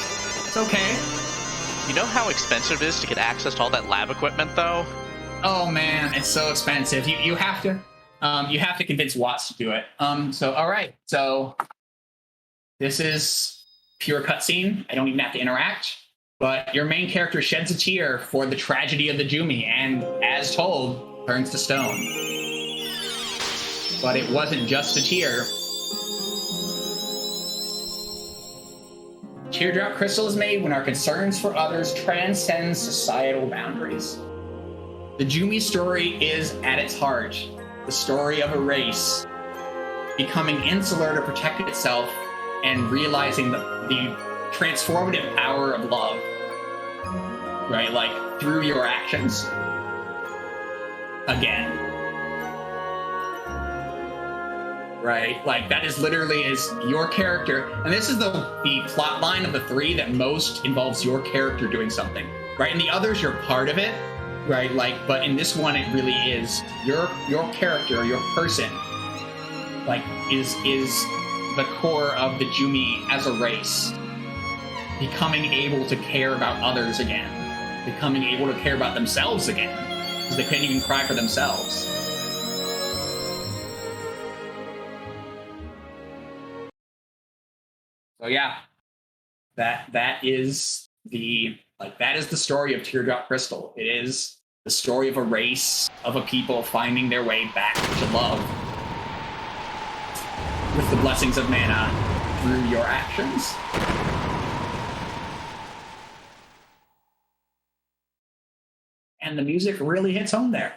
It's okay. You know how expensive it is to get access to all that lab equipment, though? Oh, man, it's so expensive. You have to convince Watts to do it. So, all right. So, this is pure cutscene. I don't even have to interact. But your main character sheds a tear for the tragedy of the Jumi, and as told, turns to stone. But it wasn't just a tear. Teardrop crystal is made when our concerns for others transcend societal boundaries. The Jumi story is, at its heart, the story of a race becoming insular to protect itself and realizing the transformative power of love, right? Like, through your actions. Again. Right? Like, that is literally your character. And this is the plot line of the 3 that most involves your character doing something, right? And the others, you're part of it, right? Like, but in this one, it really is your character, your person, like is the core of the Jumi as a race. Becoming able to care about others again. Becoming able to care about themselves again. Because they couldn't even cry for themselves. So yeah. That is the story of Teardrop Crystal. It is the story of a race, of a people finding their way back to love. With the blessings of mana through your actions. And the music really hits home there.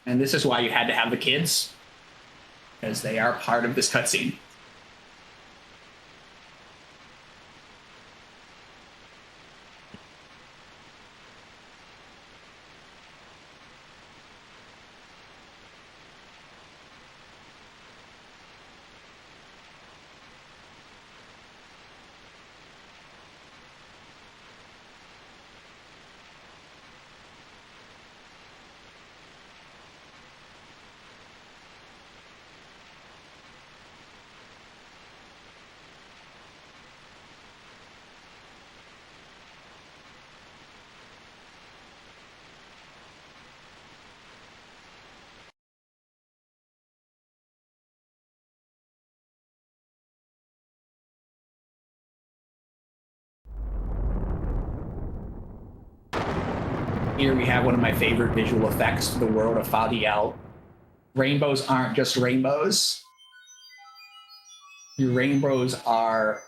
And this is why you had to have the kids, because they are part of this cutscene. Here we have one of my favorite visual effects for the world of Fadiel. Rainbows aren't just rainbows. Your rainbows are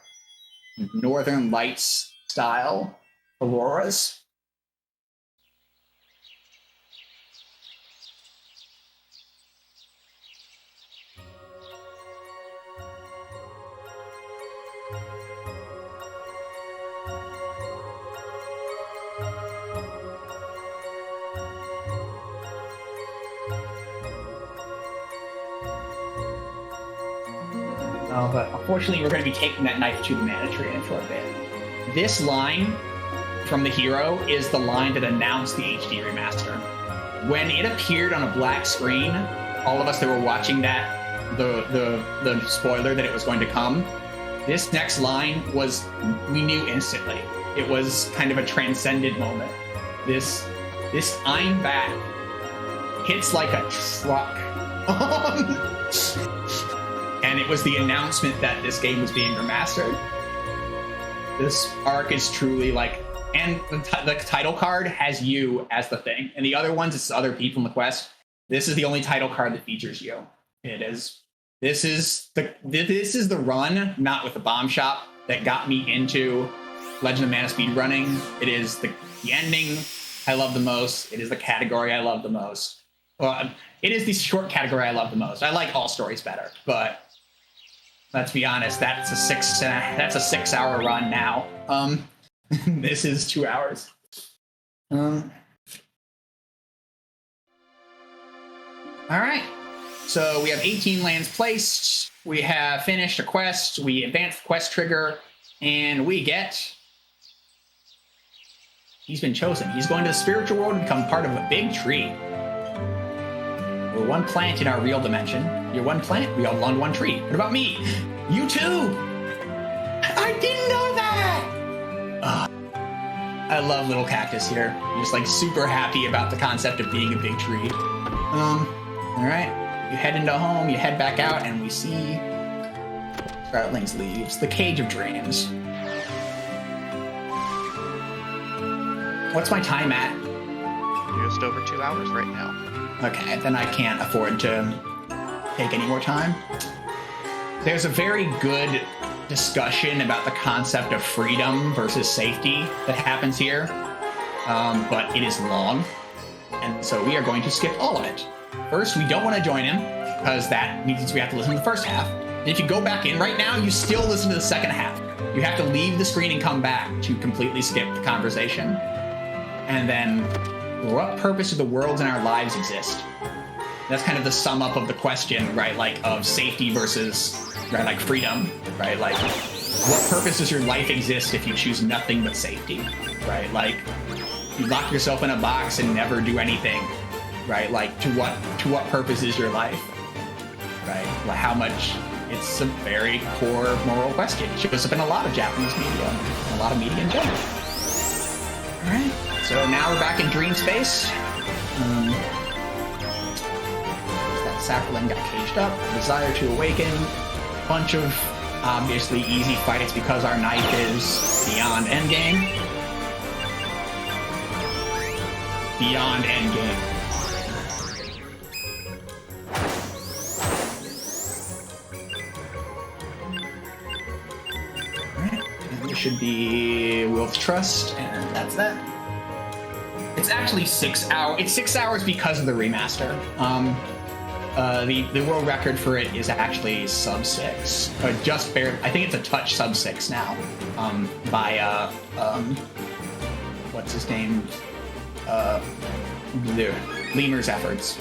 Northern Lights style auroras. But unfortunately, we're going to be taking that knife to the mana tree in for a bit. This line from the hero is the line that announced the HD remaster. When it appeared on a black screen, all of us that were watching that, the spoiler that it was going to come, this next line was, we knew instantly. It was kind of a transcendent moment. This I'm back hits like a truck. And it was the announcement that this game was being remastered. This arc is truly like, and the title card has you as the thing, and the other ones it's other people in the quest. This is the only title card that features you. It is. This is the run, not with the bomb shop, that got me into Legend of Mana speedrunning. It is the ending I love the most. It is the category I love the most. Well, it is the short category I love the most. I like all stories better, but let's be honest, that's a 6 hour run now. This is 2 hours. All right. So we have 18 lands placed. We have finished a quest. We advanced the quest trigger, and we get. He's been chosen. He's going to the spiritual world and become part of a big tree. We're one plant in our real dimension. You're one plant. We all belong to one tree. What about me? You too. I didn't know that. I love little cactus here. I'm just like super happy about the concept of being a big tree. All right. You head into home. You head back out, and we see Sproutlings's leaves. The Cage of Dreams. What's my time at? Just over 2 hours right now. Okay, then I can't afford to take any more time. There's a very good discussion about the concept of freedom versus safety that happens here, but it is long, and so we are going to skip all of it. First, we don't want to join him, because that means we have to listen to the first half. And if you go back in right now, you still listen to the second half. You have to leave the screen and come back to completely skip the conversation. And then, what purpose do the worlds in our lives exist? That's kind of the sum up of the question, right? Like, of safety versus, right, like freedom, right? Like, what purpose does your life exist if you choose nothing but safety, right? Like, you lock yourself in a box and never do anything. right? Like, to what purpose is your life, right? Like, how much? It's a very core moral question. It shows up in a lot of Japanese media, and a lot of media in general. All right, so now we're back in dream space. That sapling got caged up. Desire to awaken. Bunch of obviously easy fights because our knife is beyond endgame. Beyond endgame. Alright, and this should be Will's Trust, and that's that. It's actually 6 hours. It's 6 hours because of the remaster. The world record for it is actually sub 6, just barely. I think it's a touch sub 6 now. By what's his name? Lemur's efforts.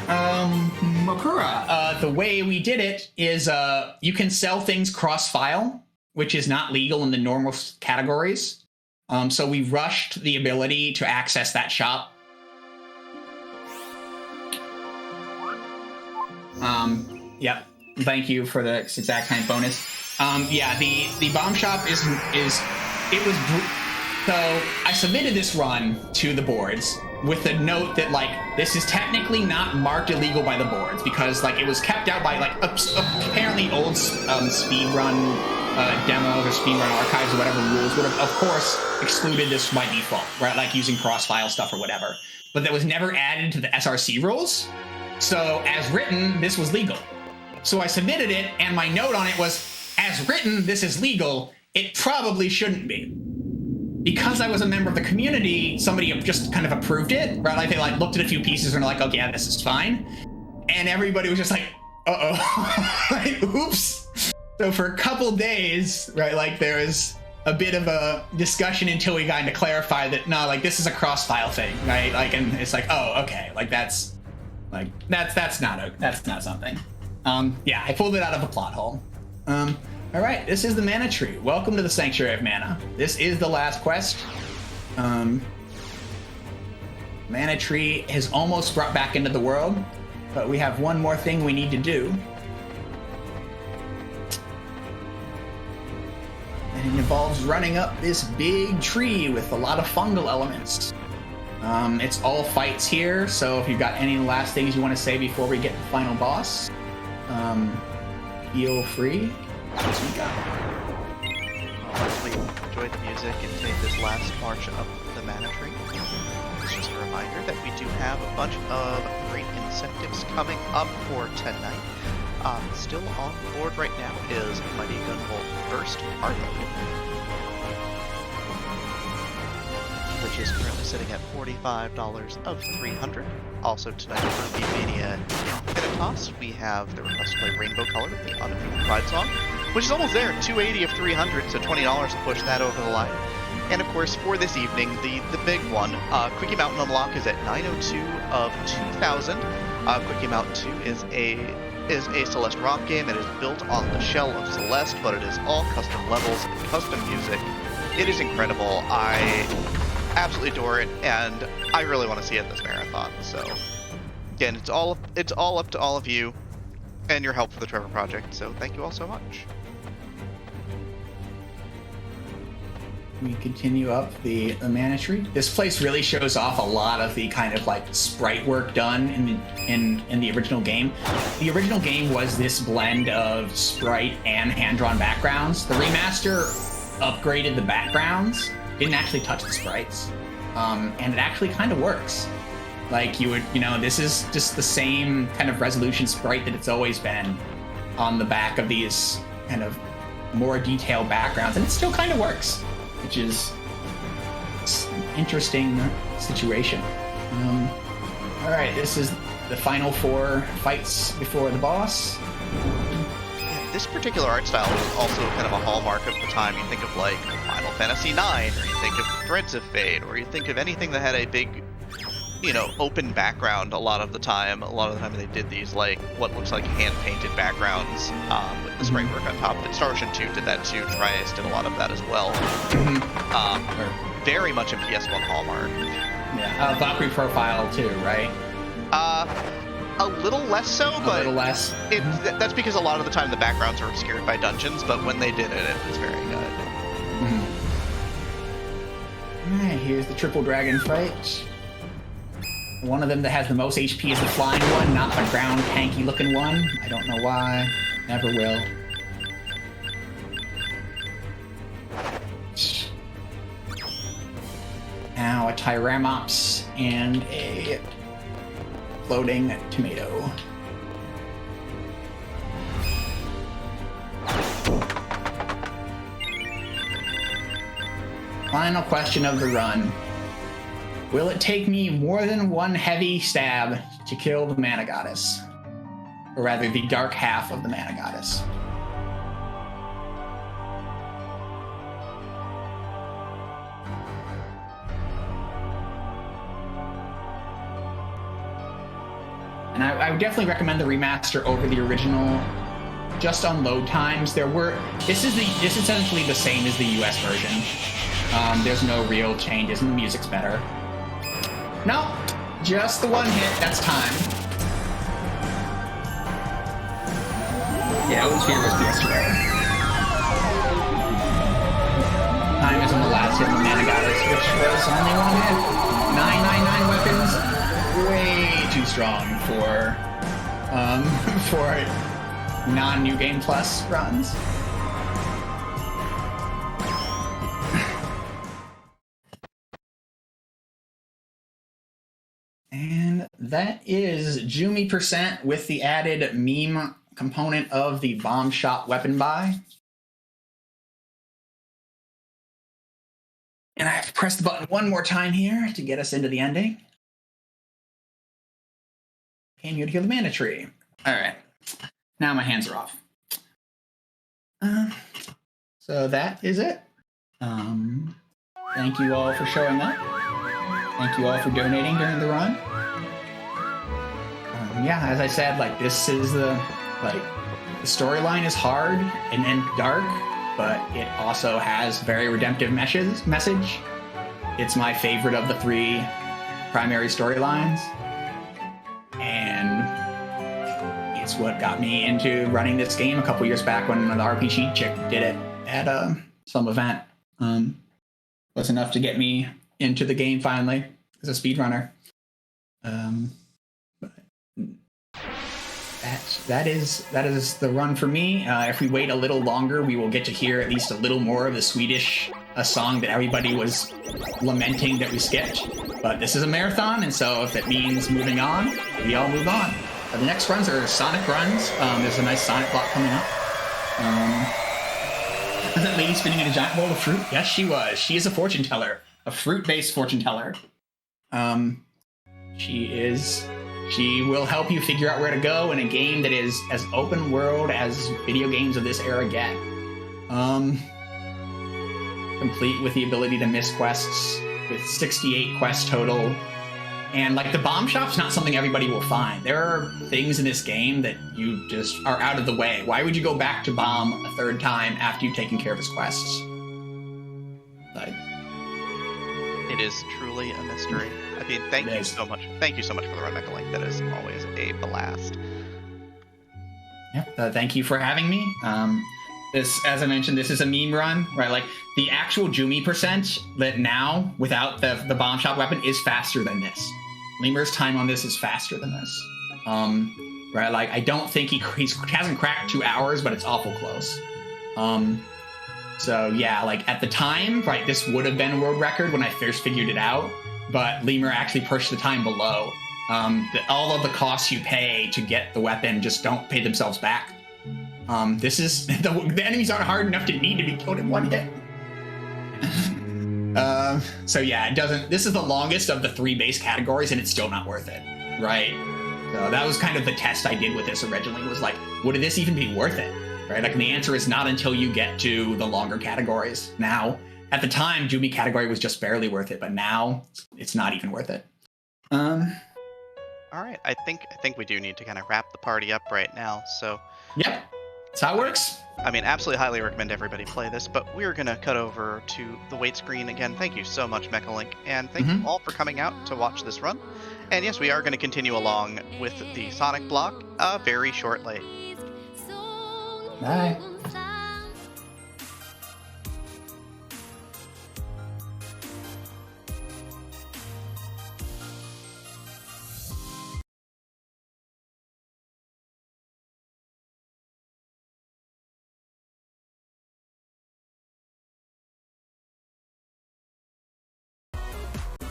Makura. The way we did it is you can sell things cross-file, which is not legal in the normal categories. So we rushed the ability to access that shop. Yep. Thank you for the exact time bonus. Yeah, the bomb shop is so I submitted this run to the boards with a note that, like, this is technically not marked illegal by the boards because, like, it was kept out by, like, apparently old speedrun demos or speedrun archives or whatever rules would have, of course, excluded this by default, right? Like using cross-file stuff or whatever. But that was never added to the SRC rules. So, as written, this was legal. So I submitted it, and my note on it was, as written, this is legal. It probably shouldn't be. Because I was a member of the community, somebody just kind of approved it, right? Like, they, like, looked at a few pieces and were like, okay, yeah, this is fine. And everybody was just like, uh-oh. Like, oops. So for a couple days, right, like, there was a bit of a discussion until we got to clarify that, no, like, this is a cross-file thing, right? Like, and it's like, oh, okay, like, that's not something. Yeah, I pulled it out of a plot hole. All right, this is the Mana Tree. Welcome to the Sanctuary of Mana. This is the last quest. Mana Tree is almost brought back into the world, but we have one more thing we need to do. And it involves running up this big tree with a lot of fungal elements. It's all fights here, so if you've got any last things you want to say before we get to the final boss, feel free. As we go. Hopefully enjoy the music and take this last march up the Mana Tree. It's just a reminder that we do have a bunch of great incentives coming up for tonight. Still on board right now is Mighty Gunvolt Burst Hard Mode, which is currently sitting at $45 of $300. Also tonight for Mania Infinitas, we have the request to play Rainbow Color, the Undefeated Pride song, which is almost there, $280 of $300, so $20 to push that over the line. And of course, for this evening, the big one, Quickie Mountain Unlock is at 902 of 2000. Quickie Mountain 2 is a Celeste rock game. It is built on the shell of Celeste, but it is all custom levels and custom music. It is incredible. I absolutely adore it, and I really want to see it in this marathon. So again, it's all up to all of you and your help for the Trevor Project. So thank you all so much. We continue up the Mana Tree. This place really shows off a lot of the kind of like sprite work done in the original game. The original game was this blend of sprite and hand-drawn backgrounds. The remaster upgraded the backgrounds, didn't actually touch the sprites, and it actually kind of works. Like this is just the same kind of resolution sprite that it's always been on the back of these kind of more detailed backgrounds, and it still kind of works, which is an interesting situation. All right, this is the final 4 fights before the boss. This particular art style is also kind of a hallmark of the time. You think of like Final Fantasy IX, or you think of Threads of Fate, or you think of anything that had a big, open background. A lot of the time they did these like what looks like hand-painted backgrounds with the sprite work on top of it. Star Ocean 2 did that too. Trias did a lot of that as well. very much a PS1 hallmark. Yeah, Valkyrie profile too, right? A little less so, but a little less. That's because a lot of the time the backgrounds are obscured by dungeons, but when they did it, it was very good. Alright, here's the triple dragon fight. One of them that has the most HP is the flying one, not the ground tanky looking one. I don't know why. Never will. Now a Tyramops and a floating tomato. Final question of the run. Will it take me more than one heavy stab to kill the Mana Goddess? Or rather, the dark half of the Mana Goddess. And I would definitely recommend the remaster over the original, just on load times. This is essentially the same as the US version. There's no real changes, and the music's better. No, just the one hit. That's time. Yeah, it was here was yesterday. Time is on the last hit of the Mana Goddess, which was only one hit. 999 weapons, way too strong for non-New Game Plus runs. And that is Jumi percent with the added meme component of the bomb shot weapon buy. And I have to press the button one more time here to get us into the ending. Came here to kill the mana tree. All right. Now my hands are off. So that is it. Thank you all for showing up. Thank you all for donating during the run. Yeah, as I said, like this is the storyline is hard and dark, but it also has very redemptive message. It's my favorite of the 3 primary storylines, and it's what got me into running this game a couple years back when the RPG chick did it at some event. Was enough to get me into the game finally as a speedrunner. But that is the run for me. If we wait a little longer, we will get to hear at least a little more of the Swedish song that everybody was lamenting that we skipped. But this is a marathon, and so if it means moving on, we all move on. The next runs are Sonic runs. There's a nice Sonic block coming up. Was that lady spinning in a giant bowl of fruit? Yes, she was. She is a fortune teller, a fruit-based fortune teller. She will help you figure out where to go in a game that is as open world as video games of this era get. Complete with the ability to miss quests, with 68 quests total. And like the bomb shop's not something everybody will find. There are things in this game that you just are out of the way. Why would you go back to bomb a 3rd time after you've taken care of his quests? It is truly a mystery. I mean, thank you so much. Thank you so much for the run, mechalink. That is always a blast. Yep. Thank you for having me. This, as I mentioned, this is a meme run, right? Like the actual Jumi percent that now, without the bomb shot weapon, is faster than this. Lemur's time on this is faster than this. Right? Like I don't think he hasn't cracked 2 hours, but it's awful close. So yeah, like at the time, right, this would have been a world record when I first figured it out, but Lemur actually pushed the time below. All of the costs you pay to get the weapon just don't pay themselves back. This is the enemies aren't hard enough to need to be killed in 1 hit. So yeah, it doesn't. This is the longest of the 3 base categories, and it's still not worth it, right? So that was kind of the test I did with this originally. Was like, would this even be worth it, right? Like, and the answer is not until you get to the longer categories. Now, at the time, Jumi category was just barely worth it, but now it's not even worth it. All right, I think we do need to kind of wrap the party up right now. So yep. That's how it works. I mean, absolutely highly recommend everybody play this, but we're going to cut over to the wait screen again. Thank you so much, mechalink, and thank you all for coming out to watch this run. And yes, we are going to continue along with the Sonic block very shortly. Bye.